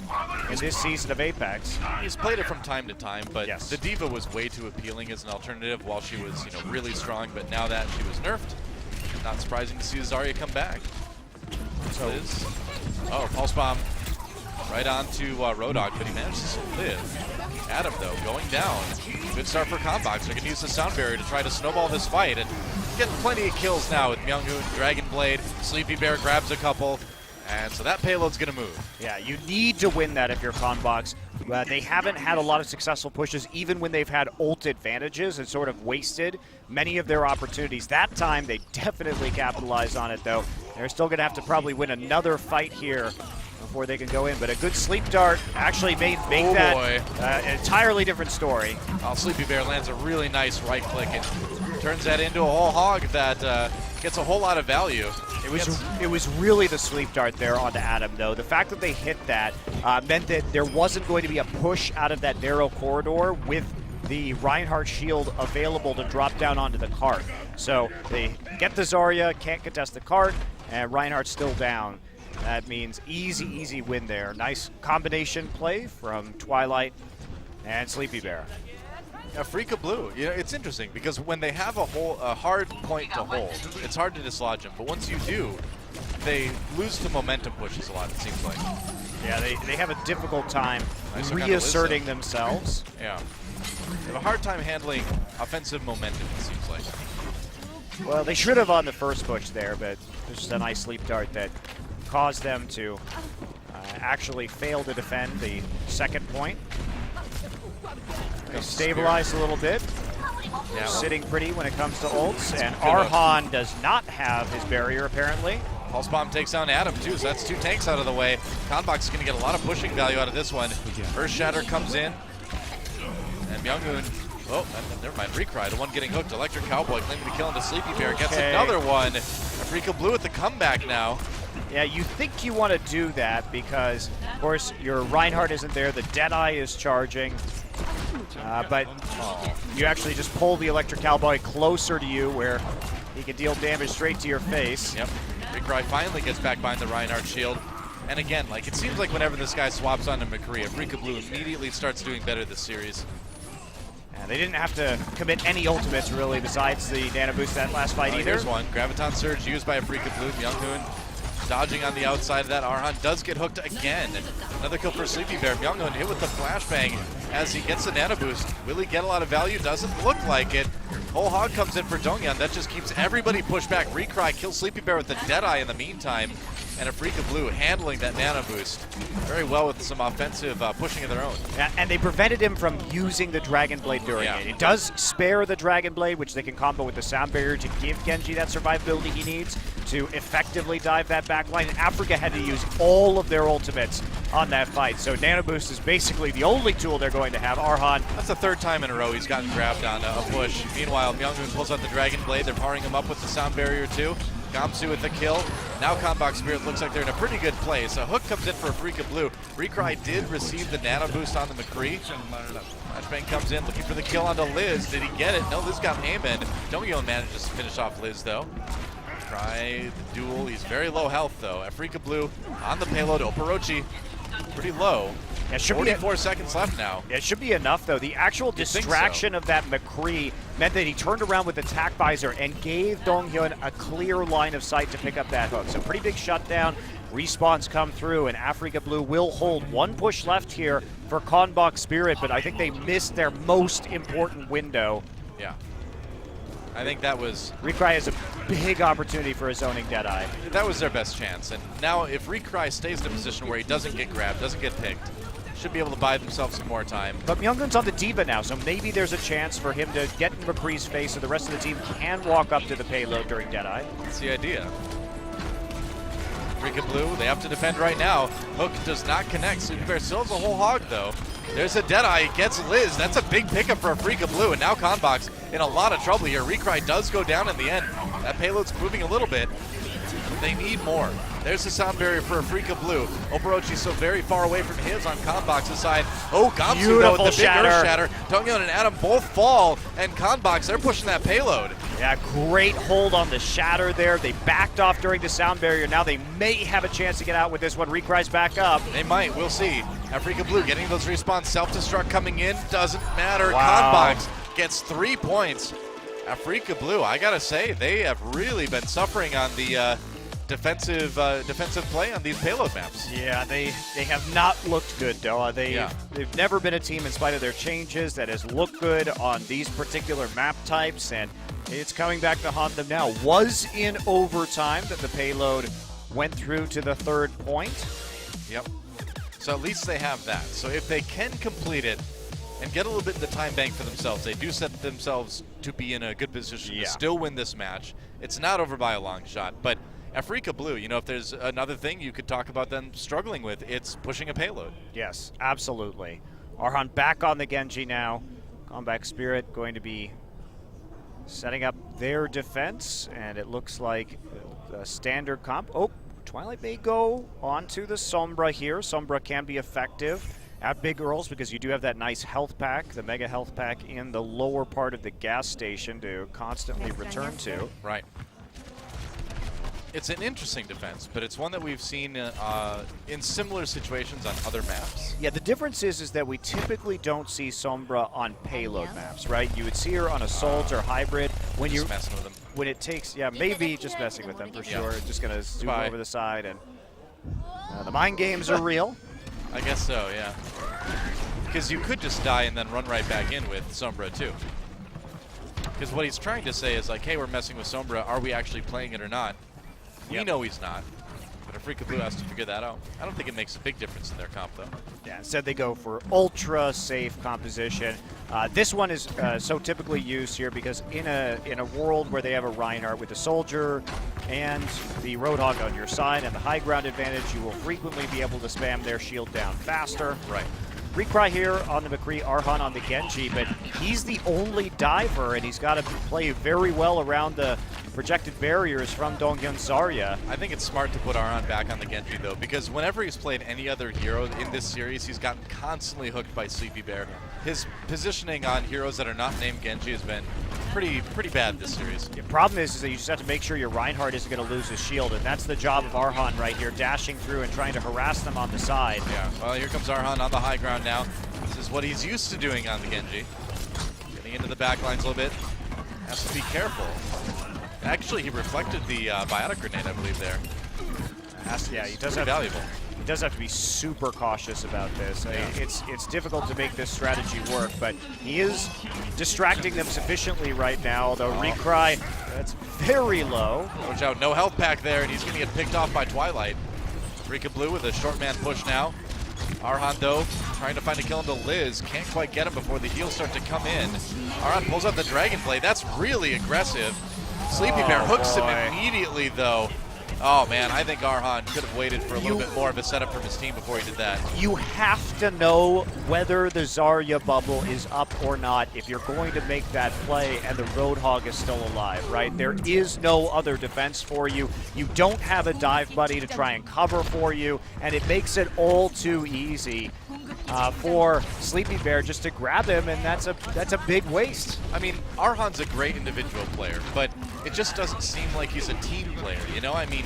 in this season of Apex. He's played it from time to time, but Yes. the Diva was way too appealing as an alternative while she was, really strong. But now that she was nerfed, not surprising to see Zarya come back. So Liz. Oh, pulse bomb right onto Rodog, but he manages to live. Adam, though, going down. Good start for CONBOX. They're going to use the sound barrier to try to snowball this fight, and getting plenty of kills now with Myunghoon, Dragon Blade. Sleepy Bear grabs a couple, and so that payload's going to move. yeah, you need to win that if you're CONBOX. They haven't had a lot of successful pushes, even when they've had ult advantages and sort of wasted many of their opportunities. That time, they definitely capitalized on it, though. They're still going to have to probably win another fight here before they can go in. But a good sleep dart actually make Oh, that boy. an entirely different story. Sleepy Bear lands a really nice right click and turns that into a whole hog that gets a whole lot of value. It was really the sleep dart there onto Adam, though. The fact that they hit that meant that there wasn't going to be a push out of that narrow corridor with the Reinhardt shield available to drop down onto the cart. So they get the Zarya, can't contest the cart, and Reinhardt's still down. That means easy, easy win there. Nice combination play from Twilight and Sleepy Bear. Afrika Blue, it's interesting because when they have a hard point to hold, it's hard to dislodge them. But once you do, they lose to momentum pushes a lot, it seems like. Yeah, they have a difficult time Nice hook on reasserting Alyssa. themselves. Yeah. They have a hard time handling offensive momentum, it seems like. Well, they should have on the first push there, but there's just a nice sleep dart that caused them to actually fail to defend the second point. They stabilized a little bit. Yeah. Sitting pretty when it comes to ults, and Good hook. Arhan does not have his barrier apparently. Pulse Bomb takes down Adam too, so that's two tanks out of the way. CONBOX is going to get a lot of pushing value out of this one. Earth Shatter comes in, and Myunghoon, never mind, Recry, the one getting hooked. Electric Cowboy claiming the kill into Sleepy Bear, gets Okay. another one. Afrika Blue at the comeback now. Yeah, you think you want to do that because, of course, your Reinhardt isn't there, the Deadeye is charging, but you actually just pull the Electric Cowboy closer to you where he can deal damage straight to your face. Yep. Recry finally gets back behind the Reinhardt shield. And again, it seems like whenever this guy swaps onto McCree, Afrika Blue immediately starts doing better this series. And they didn't have to commit any ultimates, really, besides the Nano Boost that last fight either. Here's one. Graviton Surge used by Afrika Blue. Myunghoon dodging on the outside of that. Arhan does get hooked again. Another kill for Sleepy Bear. Myunghoon hit with the flashbang as he gets the Nano Boost. Will he get a lot of value? Doesn't look like it. Whole Hog comes in for Donghyun. That just keeps everybody pushed back. Recry kills Sleepy Bear with the Deadeye in the meantime. And Afrika Blue handling that Nano Boost very well with some offensive pushing of their own. Yeah, and they prevented him from using the Dragon Blade during Yeah. it. It does spare the Dragon Blade, which they can combo with the Sound Barrier to give Genji that survivability he needs to effectively dive that backline. And Africa had to use all of their ultimates on that fight. So Nano Boost is basically the only tool they're going to have. Arhan, That's the third time in a row he's gotten grabbed on a push. Meanwhile, Myunghoon pulls out the Dragon Blade. They're powering him up with the Sound Barrier too. Gamsu with the kill. Now CONBOX Spirit looks like they're in a pretty good place. A hook comes in for Afrika Blue. Recry did receive the Nano Boost on the McCree. Flashbang comes in looking for the kill onto Liz. Did he get it? No, Liz got Heyman. Donghyun manages to finish off Liz though. Try the duel. He's very low health though. Afrika Blue on the payload. Oporochi pretty low. it should be 44 seconds left now. It should be enough, though. The actual think so? distraction of that McCree meant that he turned around with attack visor and gave Donghyun a clear line of sight to pick up that hook. So pretty big shutdown. Respawns come through, and Afrika Blue will hold one push left here for CONBOX Spirit, but I think they missed their most important window. Yeah. I think that was Recry has a big opportunity for a zoning Deadeye. their best chance. And now if Recry stays in a position where he doesn't get grabbed, doesn't get picked, should be able to buy themselves some more time. But Myunghoon's on the Diva now, so maybe there's a chance for him to get in McCree's face so the rest of the team can walk up to the payload during Deadeye. That's the idea. Afrika Blue, they have to defend right now. Hook does not connect. Sleepy Bear still has a whole hog though. There's a Deadeye, gets Liz. That's a big pickup for Afrika Blue, and now CONBOX in a lot of trouble here. Recry does go down in the end. That payload's moving a little bit. They need more. There's the sound barrier for Afrika Blue. Oborochi's so very far away from his on CONBOX's side. Oh, Gamsu though with the big earth shatter. Donghyun and Adam both fall, and CONBOX, they're pushing that payload. Yeah, great hold on the shatter there. They backed off during the sound barrier. Now they may have a chance to get out with this one. Recry's back up. They might, we'll see. Afrika Blue getting those respawns, self-destruct coming in, doesn't matter. Wow. CONBOX gets 3 points. Afrika Blue, I gotta say, they have really been suffering on the defensive play on these payload maps. Yeah, they have not looked good, Doa. They've never been a team, in spite of their changes, that has looked good on these particular map types, and it's coming back to haunt them now. Was in overtime that the payload went through to the 3rd point. Yep. So at least they have that. So if they can complete it and get a little bit of the time bank for themselves, they do set themselves to be in a good position to still win this match. It's not over by a long shot, but Afrika Blue, you know, if there's another thing you could talk about them struggling with, it's pushing a payload. Yes, absolutely. Arhan back on the Genji now. Combat Spirit going to be setting up their defense, and it looks like a standard comp. Oh, Twilight may go onto the Sombra here. Sombra can be effective at Big Earls because you do have that nice health pack, the mega health pack in the lower part of the gas station to constantly return to. Right. It's an interesting defense, but it's one that we've seen in similar situations on other maps. Yeah, the difference is that we typically don't see Sombra on payload maps, right? You would see her on Assault or Hybrid when you're messing with them. When it takes, maybe just messing with them for sure. Just gonna zoom over the side, and the mind games are real. I guess so, yeah. Because you could just die and then run right back in with Sombra too. Because what he's trying to say is like, hey, we're messing with Sombra. Are we actually playing it or not? We know he's not, but Afrika Blue has to figure that out. I don't think it makes a big difference in their comp, though. Yeah, instead they go for ultra-safe composition. This one is so typically used here because in a world where they have a Reinhardt with a Soldier and the Roadhog on your side and the high ground advantage, you will frequently be able to spam their shield down faster. Right. Recry here on the McCree, Arhan on the Genji, but he's the only diver, and he's got to play very well around the projected barriers from Donghyun Zarya. I think it's smart to put Arhan back on the Genji, though, because whenever he's played any other hero in this series, he's gotten constantly hooked by Sleepy Bear. His positioning on heroes that are not named Genji has been pretty bad this series. The problem is that you just have to make sure your Reinhardt isn't going to lose his shield, and that's the job of Arhan right here, dashing through and trying to harass them on the side. Yeah, well, here comes Arhan on the high ground now. This is what he's used to doing on the Genji. Getting into the back lines a little bit. Has to be careful. Actually, he reflected the biotic grenade, I believe, there. Yeah, he does have valuable. He does have to be super cautious about this. It's difficult to make this strategy work, but he is distracting them sufficiently right now. The Recry, that's very low. Watch out, no health pack there, and he's going to get picked off by Twilight. Afrika Blue with a short man push now. Arhan, though, trying to find a kill into Liz. Can't quite get him before the heals start to come in. Arhan pulls out the Dragon Blade. That's really aggressive. Sleepy Bear hooks him immediately, though. Oh, man, I think Arhan could have waited for a little bit more of a setup from his team before he did that. You have to know whether the Zarya bubble is up or not if you're going to make that play and the Roadhog is still alive, right? There is no other defense for you. You don't have a dive buddy to try and cover for you, and it makes it all too easy for Sleepy Bear just to grab him, and that's a big waste. I mean, Arhan's a great individual player, but it just doesn't seem like he's a team player, you know? I mean,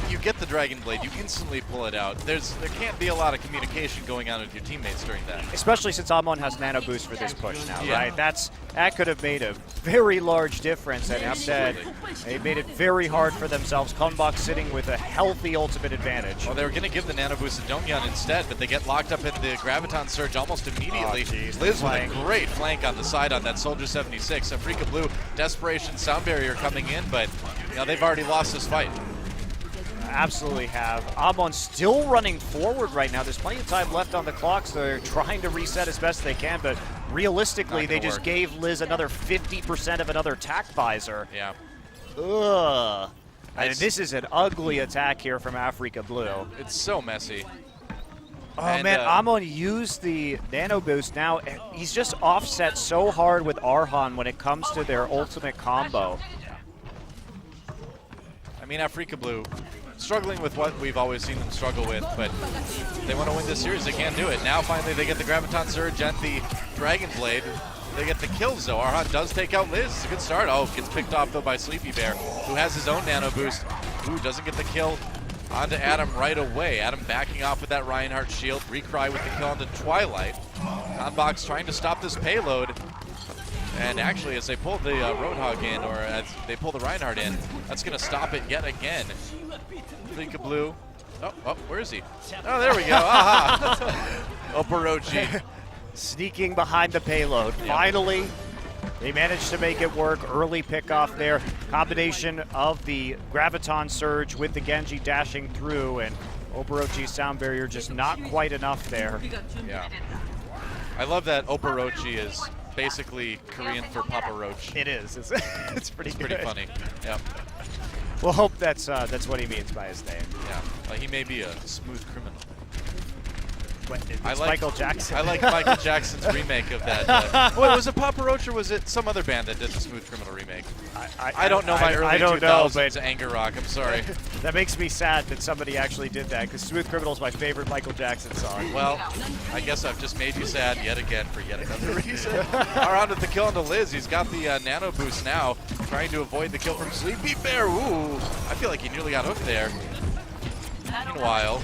you get the Dragon Blade, you instantly pull it out. There can't be a lot of communication going on with your teammates during that. Especially since Amon has Nano Boost for this push now, right? That could have made a very large difference, and instead they made it very hard for themselves. CONBOX sitting with a healthy ultimate advantage. Well, they were going to give the Nano Boost to Donghyun instead, but they get locked up in the Graviton Surge almost immediately. Liz with a great flank on the side on that Soldier 76. Afrika Blue, Desperation Sound Barrier coming in, but you know, they've already lost this fight. Absolutely have. Amon still running forward right now. There's plenty of time left on the clock, so they're trying to reset as best they can, but realistically, they just gave Liz another 50% of another attack visor. Yeah. Ugh. And this is an ugly attack here from Afrika Blue. It's so messy. Oh, and man, Amon used the Nano Boost. Now, he's just offset so hard with Arhan when it comes to their ultimate combo. I mean, Africa Blue struggling with what we've always seen them struggle with, but if they want to win this series, they can do it. Now finally they get the Graviton Surge and the Dragon Blade. They get the kills though. Arhan does take out Liz. It's a good start. Oh, gets picked off though by Sleepy Bear, who has his own nano boost. Ooh, doesn't get the kill onto Adam right away. Adam backing off with that Reinhardt shield. Recry with the kill onto Twilight. CONBOX trying to stop this payload. And actually, as they pull the Roadhog in, or as they pull the Reinhardt in, that's going to stop it yet again. Africa Blue. Oh, where is he? Oh, there we go. Aha! Oporochi. Sneaking behind the payload. Yep. Finally, they managed to make it work. Early pickoff there. Combination of the Graviton Surge with the Genji dashing through, and Oporochi's sound barrier just not quite enough there. Yeah. I love that Oporochi is basically Korean for Papa Roach. It is. It's pretty good. Pretty funny. Yep. We'll hope that's what he means by his name. Yeah. He may be a smooth criminal. It's Michael Jackson. I like Michael Jackson's remake of that. Wait, was it Papa Roach or was it some other band that did the Smooth Criminal remake? I don't know my early 2000s anger rock. I'm sorry. That makes me sad that somebody actually did that, because Smooth Criminal is my favorite Michael Jackson song. Well, I guess I've just made you sad yet again for yet another reason. Around with the kill onto Liz. He's got the nano boost now, trying to avoid the kill from Sleepy Bear. Ooh, I feel like he nearly got hooked there. Meanwhile,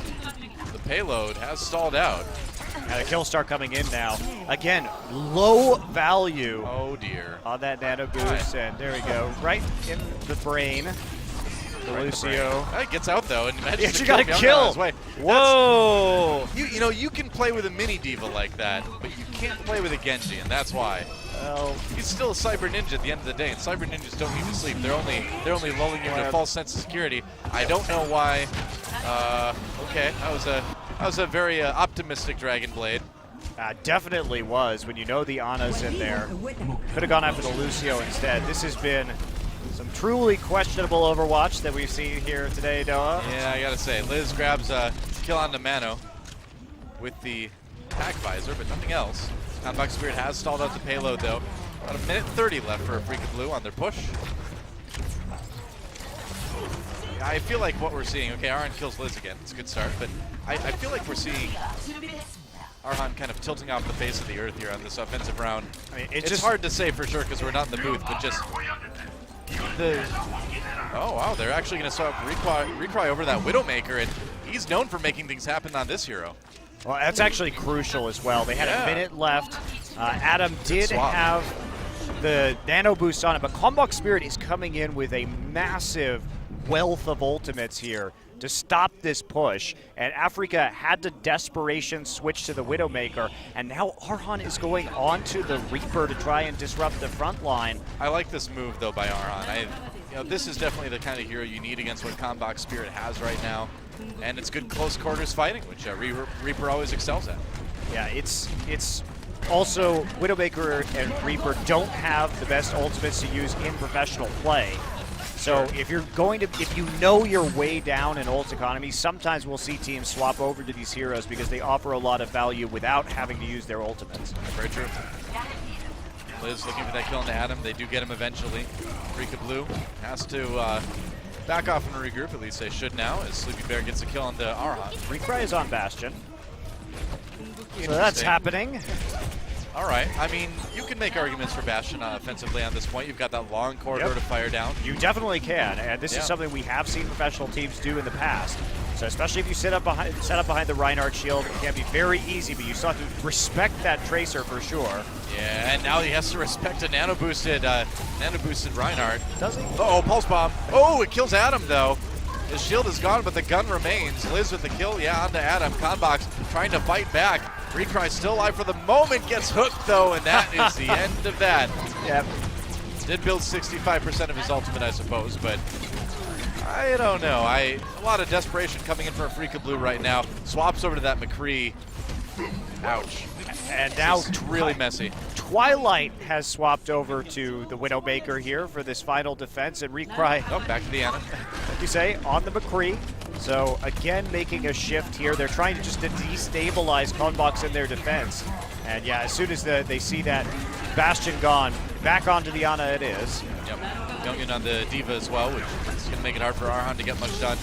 the payload has stalled out. And a kill start coming in now. Again, low value. Oh dear. On that nano boost, and there we go. Right in the brain. Lucio. It gets out though, and he actually got a kill. Whoa! You can play with a mini diva like that, but you can't play with a Genji, and that's why. Well, he's still a cyber ninja at the end of the day, and cyber ninjas don't need to sleep. They're only lulling you into a false sense of security. I don't know why. Okay, that was a very optimistic Dragon Blade. Definitely was, when you know the Ana's in there. Could have gone after the Lucio instead. This has been some truly questionable Overwatch that we've seen here today, Noah. Yeah, I gotta say, Liz grabs a kill onto Mano with the attack visor, but nothing else. CONBOX Spirit has stalled out the payload though. About a minute 30 left for Africa Blue on their push. I feel like what we're seeing, okay, Arhan kills Liz again. It's a good start, but I feel like we're seeing Arhan kind of tilting off the face of the earth here on this offensive round. I mean, it's just hard to say for sure because we're not in the booth, but just the... Oh, wow, they're actually going to start Recry over that Widowmaker, and he's known for making things happen on this hero. Well, that's actually crucial as well. They had a minute left. Adam did have the nano boost on it, but CONBOX Spirit is coming in with a massive wealth of ultimates here to stop this push, and Africa had to desperation switch to the Widowmaker, and now Arhan is going on to the Reaper to try and disrupt the front line. I like this move though by Arhan. This is definitely the kind of hero you need against what CONBOX Spirit has right now, and it's good close quarters fighting, which Reaper always excels at. Yeah, it's also Widowmaker and Reaper don't have the best ultimates to use in professional play. So if you know your way down in ult economy, sometimes we'll see teams swap over to these heroes because they offer a lot of value without having to use their ultimates. Very true. Liz looking for that kill into Adam. They do get him eventually. Africa Blue has to back off and regroup. At least they should now, as Sleepy Bear gets a kill onto Arhan. Recry is on Bastion. So that's happening. All right. I mean, you can make arguments for Bastion offensively on this point. You've got that long corridor to fire down. You definitely can, and this is something we have seen professional teams do in the past. So especially if you set up behind the Reinhardt shield, it can be very easy, but you still have to respect that Tracer for sure. Yeah, and now he has to respect a nano boosted Reinhardt. Does he? Uh-oh, pulse bomb. Oh, it kills Adam though. His shield is gone, but the gun remains. Liz with the kill, onto Adam. CONBOX trying to fight back. Recry still alive for the moment, gets hooked though, and that is the end of that. Yep. Did build 65% of his ultimate, I suppose, but I don't know. A lot of desperation coming in for Africa Blue right now. Swaps over to that McCree. Ouch. And now it's really messy. Twilight has swapped over to the Widowmaker here for this final defense, and Recry, back to the Ana. Like you say, on the McCree. So again, making a shift here. They're trying to just destabilize CONBOX in their defense. And yeah, as soon as they see that Bastion gone, back onto the Ana it is. Yep. Going in on the Diva as well, which is going to make it hard for Arhan to get much done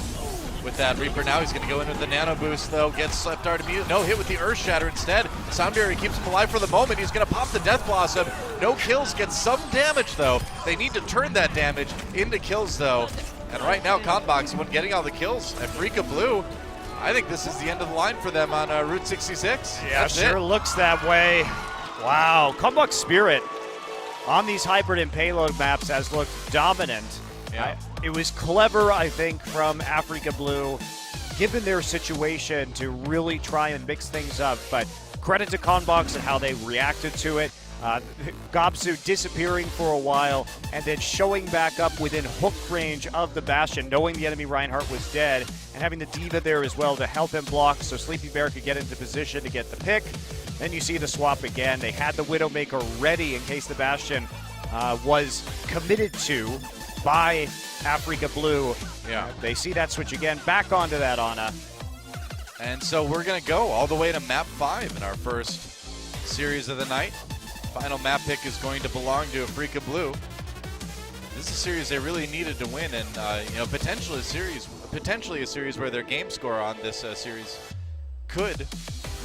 with that Reaper. Now he's going to go in with the Nano Boost, though. Gets left art immediately. No hit with the Earth Shatter instead. Sound Barrier keeps him alive for the moment. He's going to pop the Death Blossom. No kills, gets some damage, though. They need to turn that damage into kills, though. And right now, CONBOX, the one getting all the kills. Afrika Blue, I think this is the end of the line for them on Route 66. Yeah, That's sure it. looks that way. Wow, CONBOX Spirit on these hybrid and payload maps has looked dominant. Yeah. It was clever, I think, from Afrika Blue, given their situation, to really try and mix things up. But credit to CONBOX and how they reacted to it. Gobsu disappearing for a while and then showing back up within hook range of the Bastion, knowing the enemy Reinhardt was dead, and having the Diva there as well to help him block so Sleepy Bear could get into position to get the pick. Then you see the swap again. They had the Widowmaker ready in case the Bastion was committed to by Afrika Blue. Yeah. They see that switch again, back onto that Ana. And so we're going to go all the way to map 5 in our first series of the night. Final map pick is going to belong to Afrika Blue. This is a series they really needed to win, and you know, potentially a series where their game score on this series could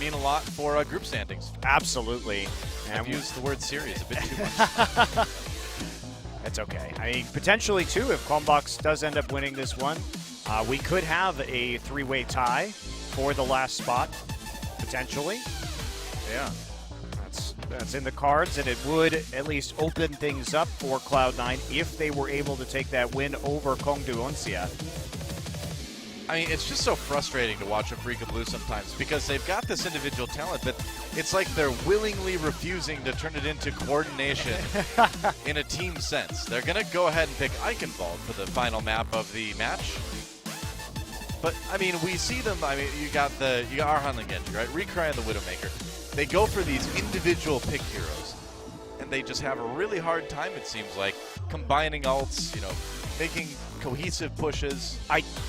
mean a lot for group standings. Absolutely. I've used the word series a bit too much. That's okay. I mean, potentially too, if CONBOX does end up winning this one, we could have a three-way tie for the last spot, potentially. Yeah. That's in the cards, and it would at least open things up for Cloud9 if they were able to take that win over Kongdu Onsia. I mean, it's just so frustrating to watch Afrika Blue sometimes because they've got this individual talent, but it's like they're willingly refusing to turn it into coordination in a team sense. They're going to go ahead and pick Eichenwald for the final map of the match. But, I mean, we see them. I mean, you got Arhan and Genji, right? Recry and the Widowmaker. They go for these individual pick heroes, and they just have a really hard time, it seems like, combining ults, you know, making cohesive pushes.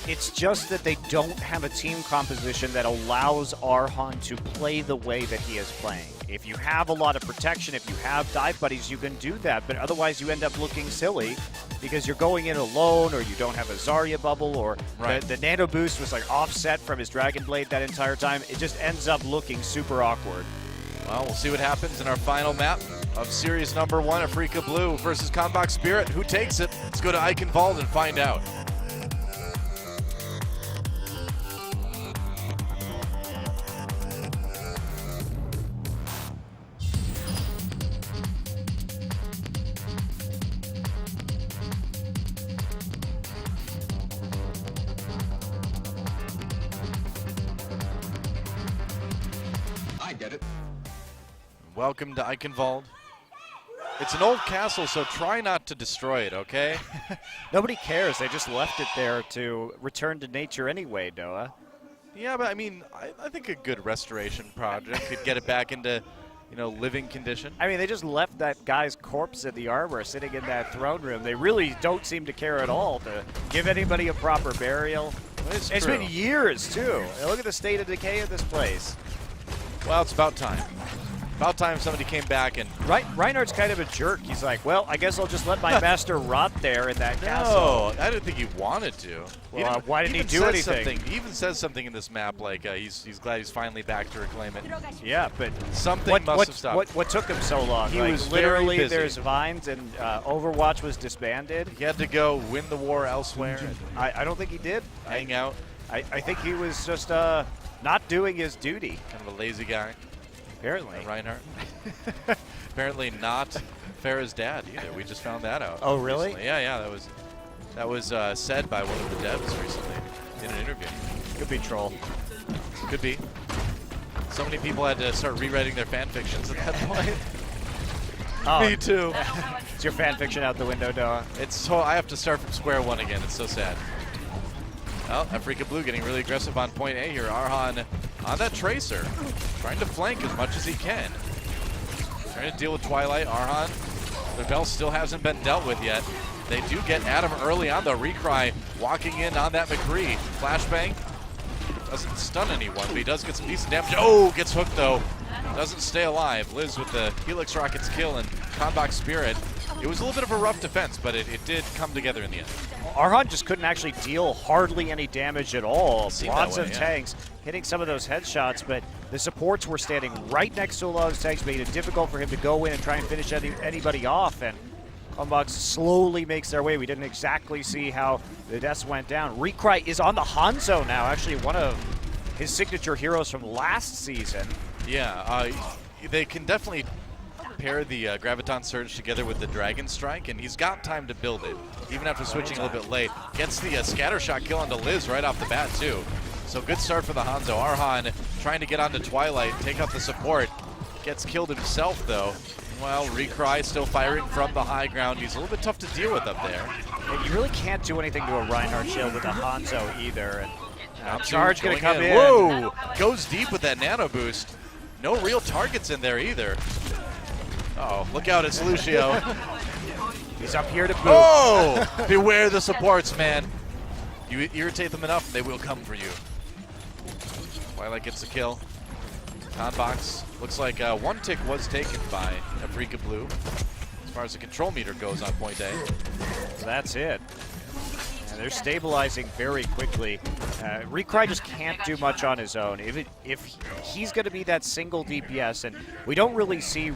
It's just that they don't have a team composition that allows Arhan to play the way that he is playing. If you have a lot of protection, if you have dive buddies, you can do that, but otherwise you end up looking silly because you're going in alone, or you don't have a Zarya bubble, or the Nano Boost was like offset from his Dragon Blade that entire time. It just ends up looking super awkward. Well, we'll see what happens in our final map of series number 1, Afrika Blue versus CONBOX Spirit. Who takes it? Let's go to Eichenwald and find out. I get it. Welcome to Eichenwald. It's an old castle, so try not to destroy it, okay? Nobody cares. They just left it there to return to nature anyway, Noah. Yeah, but I mean, I think a good restoration project could get it back into, you know, living condition. I mean, they just left that guy's corpse in the armor sitting in that throne room. They really don't seem to care at all to give anybody a proper burial. It's been years, too. Look at the state of decay of this place. Well, it's about time. About time somebody came back and... Reinhardt's kind of a jerk. He's like, well, I guess I'll just let my master rot there in that castle. No, I didn't think he wanted to. Well, why didn't he do anything? He even says something in this map like he's glad he's finally back to reclaim it. Yeah, but something must have stopped. What took him so long? He like, was literally very busy. There's Vines and Overwatch was disbanded. He had to go win the war elsewhere. I don't think he did. Hang out. I think he was just not doing his duty. Kind of a lazy guy. Apparently. Reinhardt. Apparently not Farah's dad either. We just found that out. Oh, really? Recently. Yeah. That was said by one of the devs recently in an interview. Could be troll. Could be. So many people had to start rewriting their fan fictions at that point. Oh. Me too. Is your fan fiction out the window, Noah? I have to start from square one again. It's so sad. Well, Afrika Blue getting really aggressive on point A here. Arhan on that Tracer, trying to flank as much as he can. Trying to deal with Twilight. Arhan, the bell still hasn't been dealt with yet. They do get Adam early on the Recry, walking in on that McCree. Flashbang doesn't stun anyone, but he does get some decent damage. Oh, gets hooked though. Doesn't stay alive. Liz with the Helix Rockets kill, and CONBOX Spirit it was a little bit of a rough defense, but it did come together in the end. Arhan just couldn't actually deal hardly any damage at all. Lots way, of yeah. tanks hitting some of those headshots, but the supports were standing right next to a lot of those tanks, made it difficult for him to go in and try and finish anybody off. And CONBOX slowly makes their way. We didn't exactly see how the deaths went down. Recry is on the Hanzo now, actually one of his signature heroes from last season. Yeah, they can definitely pair the Graviton Surge together with the Dragon Strike, and he's got time to build it, even after switching a little bit late. Gets the scatter shot kill onto Liz right off the bat, too. So good start for the Hanzo. Arhan trying to get onto Twilight, take out the support. Gets killed himself, though. Well, Recry still firing from the high ground. He's a little bit tough to deal with up there. And you really can't do anything to a Reinhardt shield with a Hanzo either. And Charge going to come in. Whoa! Goes deep with that nano boost. No real targets in there either. Uh-oh, look out, it's Lucio. He's up here to boot. Oh! Beware the supports, man. You irritate them enough, they will come for you. Twilight gets the kill. CONBOX looks like one tick was taken by Afrika Blue as far as the control meter goes on point A. So that's it. And they're stabilizing very quickly. Recry just can't do much on his own. If he's going to be that single DPS, and we don't really see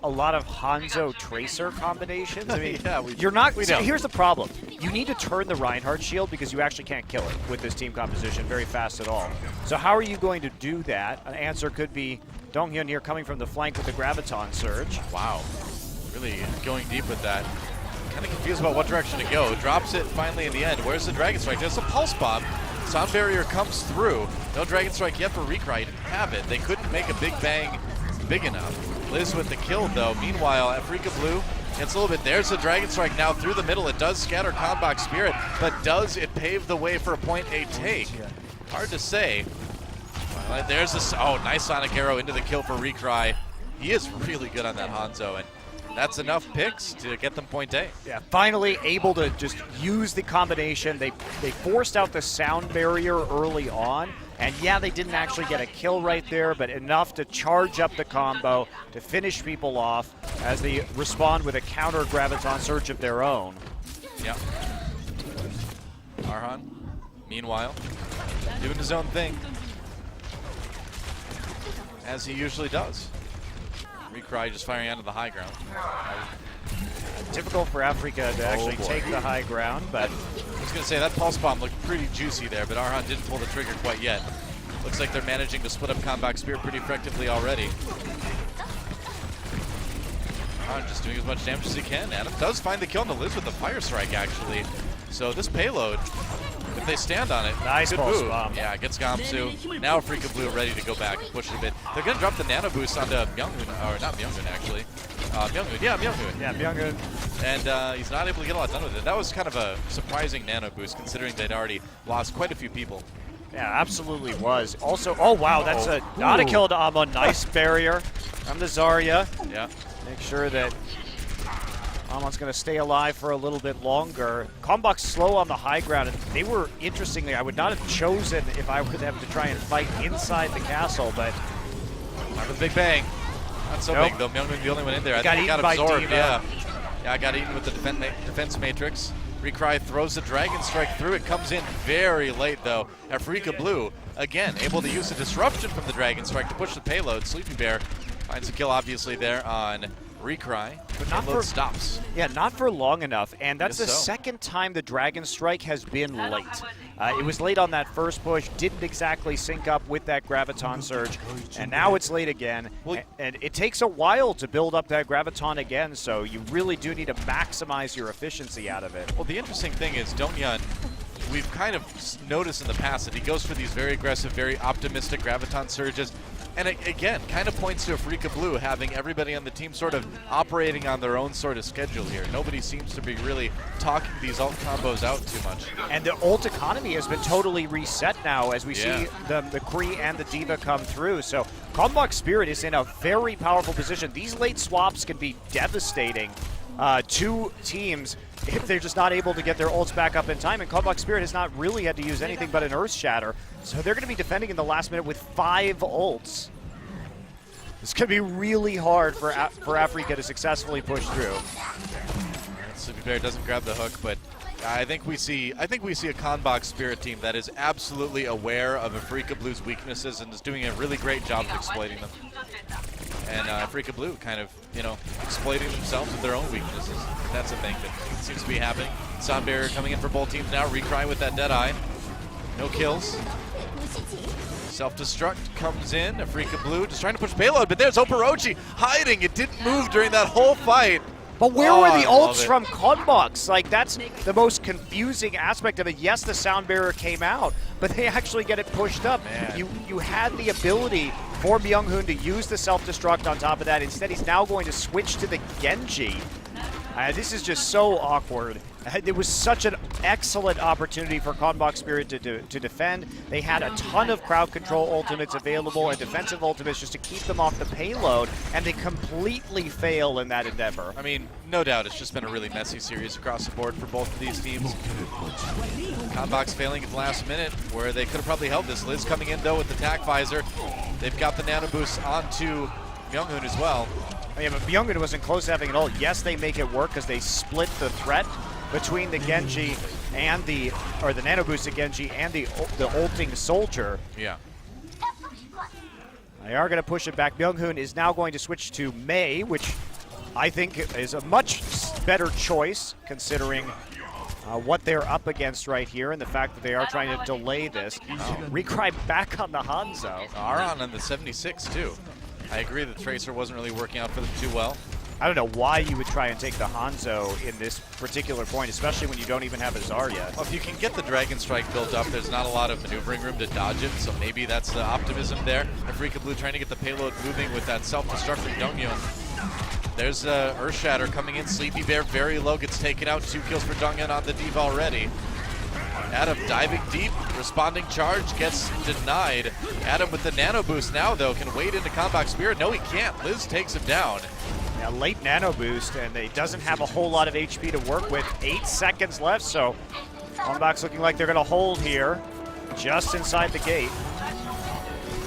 a lot of Hanzo Tracer combinations. I mean, yeah, you're not. Here's the problem: you need to turn the Reinhardt shield because you actually can't kill it with this team composition very fast at all. So how are you going to do that? An answer could be Donghyun here coming from the flank with the Graviton Surge. Wow, really going deep with that. Kind of confused about what direction to go. Drops it finally in the end. Where's the Dragon Strike? There's a Pulse Bomb. Sound Barrier comes through. No Dragon Strike yet for Recry. He didn't have it. They couldn't make a big bang big enough. Liz with the kill, though. Meanwhile, Afrika Blue gets a little bit. There's the Dragon Strike now through the middle. It does scatter CONBOX Spirit, but does it pave the way for a point A take? Hard to say. There's this. Oh, nice Sonic Arrow into the kill for Recry. He is really good on that Hanzo, and that's enough picks to get them point A. Yeah, finally able to just use the combination. They forced out the sound barrier early on, and yeah, they didn't actually get a kill right there, but enough to charge up the combo to finish people off as they respond with a counter Graviton Surge of their own. Yeah. Arhan, meanwhile, doing his own thing, as he usually does. Recry just firing out of the high ground. Difficult for Afrika to actually take the high ground, but I was going to say that Pulse Bomb looked pretty juicy there, but Arhan didn't pull the trigger quite yet. Looks like they're managing to split up CONBOX Spirit pretty effectively already. Arhan just doing as much damage as he can. Adam does find the kill on the Liz with the Fire Strike, actually. So this payload, if they stand on it, nice good Pulse move. Bomb. Yeah, gets Gamsu. Now Afrika Blue ready to go back and push it a bit. They're going to drop the Nano Boost onto Myunghun, or not Myunghun, actually. Myunghun, yeah, Myunghun. Yeah, Myunghun. And he's not able to get a lot done with it. That was kind of a surprising Nano Boost, considering they'd already lost quite a few people. Yeah, absolutely was. Also, oh wow, that's not a kill to Amon. Nice barrier from the Zarya. Yeah. Make sure that Amon's going to stay alive for a little bit longer. CONBOX slow on the high ground, and they were, interestingly, I would not have chosen if I were them to try and fight inside the castle, but... Not a big bang. Not so big, though. Myunghun the only one in there. I think he got absorbed, yeah. Yeah, got eaten with the defense matrix. Recry throws the Dragon Strike through. It comes in very late, though. Afrika Blue, again, able to use the disruption from the Dragon Strike to push the payload. Sleepy Bear finds a kill, obviously, there on Recry, but not for stops. Yeah, not for long enough, and that's the so. second time the Dragon Strike has been late. It was late on that first push, didn't exactly sync up with that Graviton Surge, and now it's late again. And it takes a while to build up that Graviton again, so you really do need to maximize your efficiency out of it. Well, the interesting thing is Donghyun, we've kind of noticed in the past that he goes for these very aggressive, very optimistic Graviton Surges. And it, again, kind of points to Afrika Blue having everybody on the team sort of operating on their own sort of schedule here. Nobody seems to be really talking these ult combos out too much. And the ult economy has been totally reset now as we see the Kree and the D.Va come through. So CONBOX Spirit is in a very powerful position. These late swaps can be devastating to teams if they're just not able to get their ults back up in time, and CONBOX Spirit has not really had to use anything but an Earth Shatter, so they're going to be defending in the last minute with 5 ults. This could be really hard for Afrika to successfully push through. Sleepy Bear doesn't grab the hook, but I think we see a CONBOX Spirit team that is absolutely aware of Afrika Blue's weaknesses and is doing a really great job of exploiting them. And Afrika Blue kind of, exploiting themselves with their own weaknesses. That's a thing that seems to be happening. Sound Barrier coming in for both teams now. Recry with that Deadeye. No kills. Self-destruct comes in. Afrika Blue just trying to push payload, but there's Oporochi hiding. It didn't move during that whole fight. But where were the I love ults it. from CONBOX? Like, that's the most confusing aspect of it. Yes, the sound barrier came out, but they actually get it pushed up. Man. You had the ability for Myung-Hoon to use the self-destruct on top of that. Instead, he's now going to switch to the Genji. This is just so awkward. It was such an excellent opportunity for CONBOX Spirit to defend. They had a ton of crowd control ultimates available and defensive ultimates just to keep them off the payload, and they completely fail in that endeavor. I mean, no doubt, it's just been a really messy series across the board for both of these teams. CONBOX failing at the last minute, where they could have probably held this. Liz coming in, though, with the tac visor. They've got the nano boost onto Myung-Hoon as well. Yeah, but Myung-Hoon wasn't close to having it all. Yes, they make it work because they split the threat between the Genji and the nano boosted Genji and the ulting soldier. Yeah. They are going to push it back. Myung-Hoon is now going to switch to Mei, which I think is a much better choice considering what they're up against right here and the fact that they are trying to delay this. Recry back on the Hanzo. Aron on the 76, too. I agree that Tracer wasn't really working out for them too well. I don't know why you would try and take the Hanzo in this particular point, especially when you don't even have a Zarya. Well, if you can get the Dragon Strike built up, there's not a lot of maneuvering room to dodge it, so maybe that's the optimism there. Afrika Blue trying to get the payload moving with that self-destruct from Donghyun. There's Earthshatter coming in. Sleepy Bear very low, gets taken out. 2 kills for Donghyun on the Diva already. Adam diving deep, responding charge, gets denied. Adam with the nano boost now, though, can wade into CONBOX Spirit. No, he can't. Liz takes him down. A late nano boost, and they doesn't have a whole lot of HP to work with. 8 seconds left, so CONBOX looking like they're going to hold here, just inside the gate.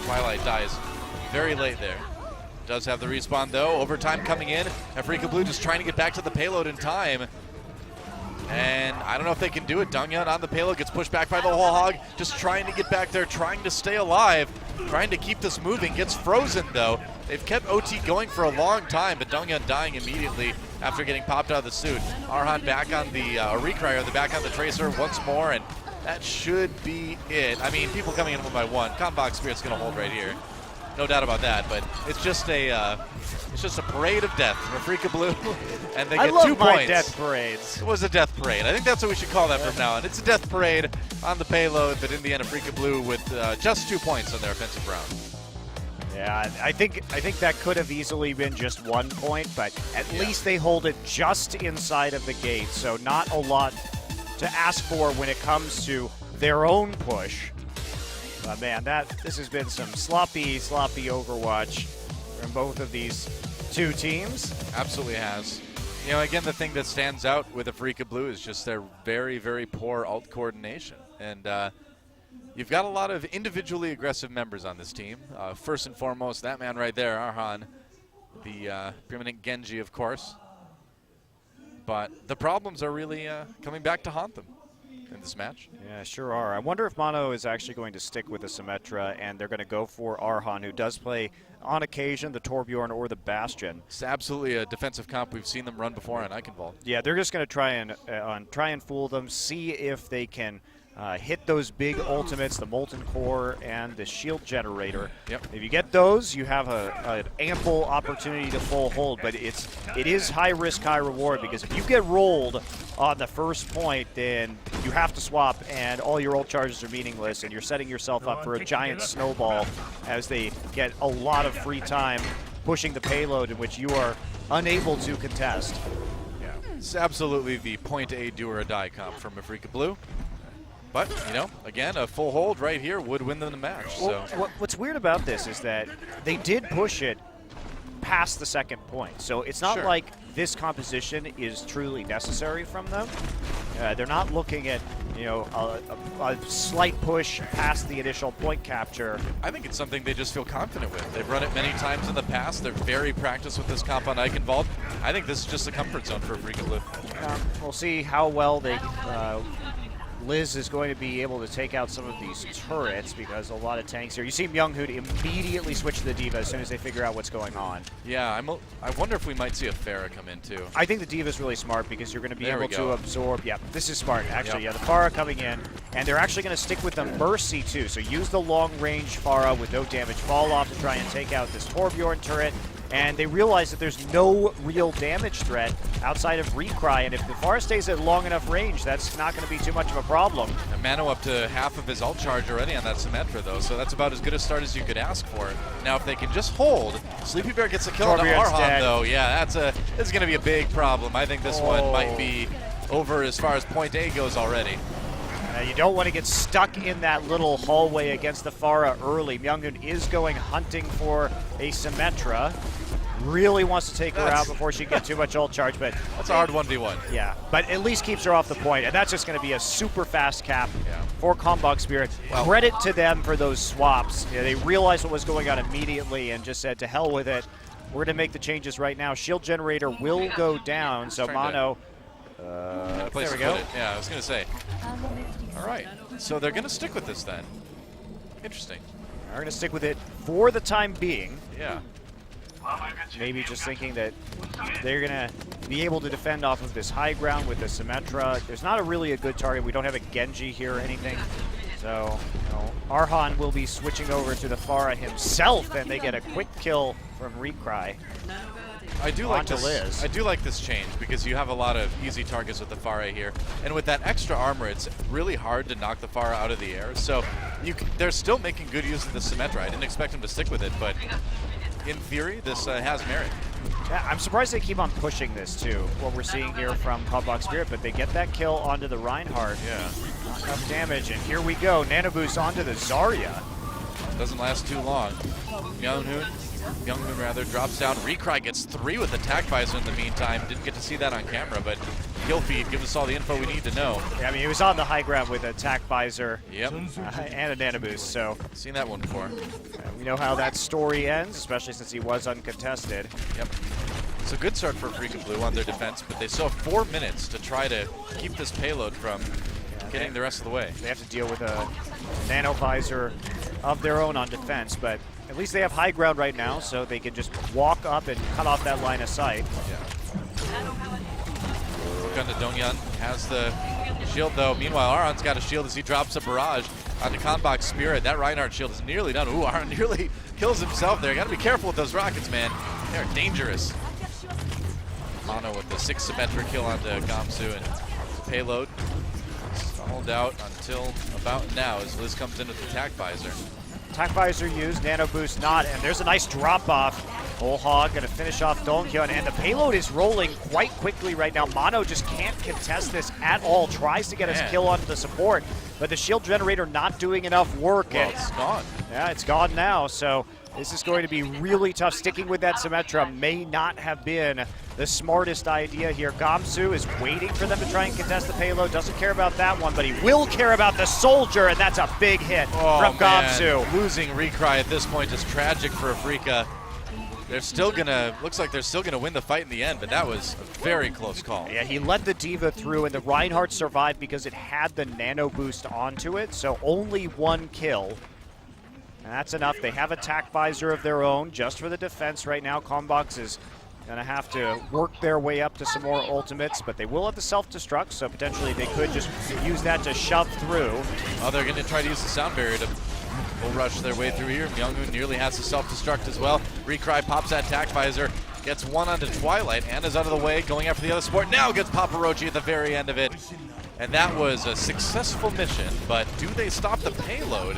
Twilight dies very late there. Does have the respawn, though. Overtime coming in. Afrika Blue just trying to get back to the payload in time. And I don't know if they can do it. Donghyun on the payload, gets pushed back by the whole hog. Just trying to get back there, trying to stay alive, trying to keep this moving. Gets frozen, though. They've kept OT going for a long time, but Donghyun dying immediately after getting popped out of the suit. Arhan back on the Recry, or the back on the Tracer once more, and that should be it. I mean, people coming in 1 by 1. CONBOX Spirit's going to hold right here. No doubt about that, but it's just a parade of death from Afrika Blue, and they get 2 points. I love my death parades. It was a death parade. I think that's what we should call that from now on. It's a death parade on the payload, but in the end, Afrika Blue with just 2 points on their offensive round. Yeah, I think that could have easily been just 1 point, but at least they hold it just inside of the gate, so not a lot to ask for when it comes to their own push. But man, this has been some sloppy Overwatch from both of these 2 teams. Absolutely has. Again, the thing that stands out with Afrika Blue is just their very, very poor ult coordination. And you've got a lot of individually aggressive members on this team. First and foremost, that man right there, Arhan, the preeminent Genji, of course. But the problems are really coming back to haunt them in this match. Yeah, sure are. I wonder if Mono is actually going to stick with the Symmetra, and they're going to go for Arhan, who does play, on occasion, the Torbjorn or the Bastion. It's absolutely a defensive comp. We've seen them run before on Eichenwald. Yeah, they're just going to try and fool them, see if they can hit those big ultimates, the Molten Core and the Shield Generator. Yep. If you get those, you have an ample opportunity to full hold, but it is high risk, high reward, because if you get rolled on the first point, then you have to swap, and all your ult charges are meaningless, and you're setting yourself up for a giant snowball as they get a lot of free time pushing the payload in which you are unable to contest. Yeah, it's absolutely the point A do or die comp from Afrika Blue. But, again, a full hold right here would win them the match. Well, so what's weird about this is that they did push it past the second point. So it's not Sure. like this composition is truly necessary from them. They're not looking at a slight push past the initial point capture. I think it's something they just feel confident with. They've run it many times in the past. They're very practiced with this comp on Eichenwald. I think this is just a comfort zone for Freak of Blue. We'll see how well they Liz is going to be able to take out some of these turrets because a lot of tanks here. You see Myung-hoon immediately switch to the D.Va as soon as they figure out what's going on. Yeah, I wonder if we might see a Pharah come in too. I think the D.Va is really smart because you're going to be able to absorb. Yeah, this is smart actually. Yep. Yeah, the Pharah coming in, and they're actually going to stick with the Mercy too. So use the long-range Pharah with no damage fall off to try and take out this Torbjorn turret. And they realize that there's no real damage threat outside of Recry, and if the Pharah stays at long enough range, that's not going to be too much of a problem. And Mano up to half of his ult charge already on that Symmetra, though, so that's about as good a start as you could ask for. Now, if they can just hold, Sleepy Bear gets a kill on Arhan, though. Yeah, this is going to be a big problem. I think this one might be over as far as point A goes already. You don't want to get stuck in that little hallway against the Pharah early. Myung-hoon is going hunting for a Symmetra. Really wants to take her out before she gets too much ult charge, but that's a hard 1v1. Yeah, but at least keeps her off the point, and that's just going to be a super fast cap for CONBOX Spirit. Well, credit to them for those swaps. Yeah, they realized what was going on immediately and just said, to hell with it. We're going to make the changes right now. Shield generator will go down, so Mano... there we go. Yeah, I was going to say. All right, so they're going to stick with this then. Interesting. They're going to stick with it for the time being. Yeah. Maybe just thinking that they're going to be able to defend off of this high ground with the Symmetra. There's not really a good target. We don't have a Genji here or anything. So, Arhan will be switching over to the Pharah himself, and they get a quick kill from Recry. I do like this. I do like this change because you have a lot of easy targets with the Pharah here, and with that extra armor, it's really hard to knock the Pharah out of the air. So they're still making good use of the Symmetra. I didn't expect them to stick with it, but in theory, this has merit. Yeah, I'm surprised they keep on pushing this too. What we're seeing here from CONBOX Spirit, but they get that kill onto the Reinhardt. Yeah. Not enough damage, and here we go. Nano boost onto the Zarya. Doesn't last too long. Myung-hoon rather drops down. Recry gets 3 with attack visor in the meantime. Didn't get to see that on camera, but kill feed gives us all the info we need to know. Yeah, I mean, he was on the high ground with attack visor. Yep. And a nano boost, so. Seen that one before. We know how that story ends, especially since he was uncontested. Yep. It's a good start for Freak of Blue on their defense, but they still have 4 minutes to try to keep this payload from getting the rest of the way. They have to deal with a nano visor of their own on defense, but at least they have high ground right now, so they can just walk up and cut off that line of sight. Yeah. Look on to Donghyun, has the shield though. Meanwhile, Arhan's got a shield as he drops a barrage onto CONBOX Spirit. That Reinhardt shield is nearly done. Ooh, Arhan nearly kills himself there. Gotta be careful with those rockets, man. They're dangerous. Mano with the 6 Symmetra kill onto Gamsu, and payload stalled out until about now as Liz comes in with the attack visor. Attack visor used, nano boost not, and there's a nice drop off. Whole Hog gonna finish off Donghyun, and the payload is rolling quite quickly right now. Mano just can't contest this at all. Tries to get his kill onto the support, but the shield generator not doing enough work. Well, it's gone. Yeah, it's gone now, so this is going to be really tough. Sticking with that Symmetra may not have been the smartest idea here. Gamsu is waiting for them to try and contest the payload. Doesn't care about that one, but he will care about the soldier, and that's a big hit from Gamsu. Losing Recry at this point is tragic for Afrika. They're still gonna, looks like they're still gonna win the fight in the end, but that was a very close call. Yeah, he let the D.Va through, and the Reinhardt survived because it had the nano boost onto it, so only 1 kill. And that's enough. They have attack visor of their own just for the defense right now. CONBOX is going to have to work their way up to some more ultimates, but they will have the self-destruct, so potentially they could just use that to shove through. Oh, they're going to try to use the sound barrier to bull rush their way through here. Myung-hoon nearly has the self-destruct as well. Recry pops that attack visor, gets 1 onto Twilight, and is out of the way, going after the other support. Now gets Paparochi at the very end of it. And that was a successful mission, but do they stop the payload?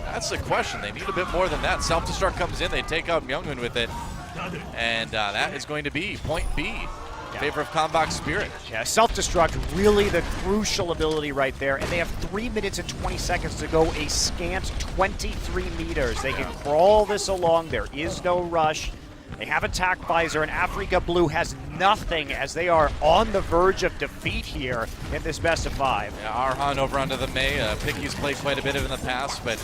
That's the question. They need a bit more than that. Self-destruct comes in, they take out Myung-hoon with it, and that is going to be point B in favor of CONBOX Spirit. Yeah, self-destruct, really the crucial ability right there, and they have 3 minutes and 20 seconds to go a scant 23 meters. They can crawl this along, there is no rush. They have attack visor, and Africa Blue has nothing as they are on the verge of defeat here in this best of 5. Yeah, Arhan over onto the Mei. Picky's played quite a bit of in the past, but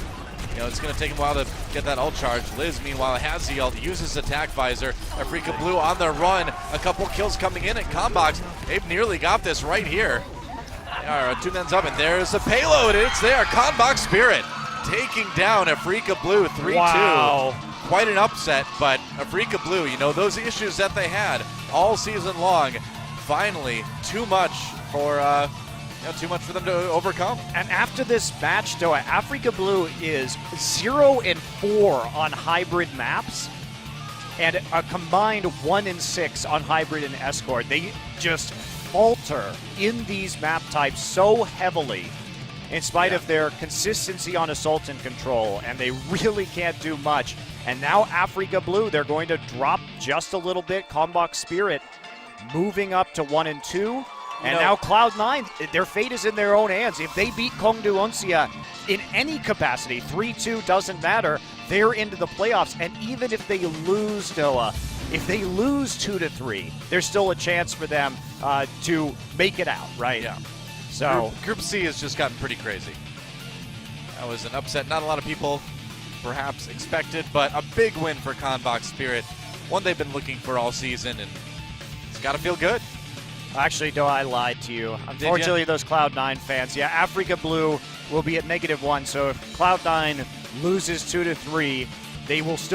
it's going to take him a while to get that ult charge. Liz, meanwhile, has the ult, uses attack visor. Africa Blue on the run. A couple kills coming in at CONBOX. They've nearly got this right here. They are 2 men's up, and there's the payload. It's there. CONBOX Spirit taking down Africa Blue 3-2. Wow. Quite an upset, but Africa Blue, those issues that they had all season long, finally too much for them to overcome. And after this match, though, Africa Blue is 0-4 on hybrid maps and a combined 1-6 on hybrid and escort. They just falter in these map types so heavily in spite of their consistency on assault and control, and they really can't do much. And now Africa Blue, they're going to drop just a little bit. CONBOX Spirit moving up to 1-2. And now Cloud9, their fate is in their own hands. If they beat Kongdu Onsia in any capacity, 3-2 doesn't matter. They're into the playoffs. And even if they lose, Noah, if they lose 2-3, there's still a chance for them to make it out, right? Yeah. So Group C has just gotten pretty crazy. That was an upset not a lot of people perhaps expected, but a big win for CONBOX Spirit. One they've been looking for all season, and it's got to feel good. actually, no, I lied to you. Unfortunately, those Cloud9 fans, yeah, Africa Blue will be at -1. So if Cloud9 loses 2-3, they will still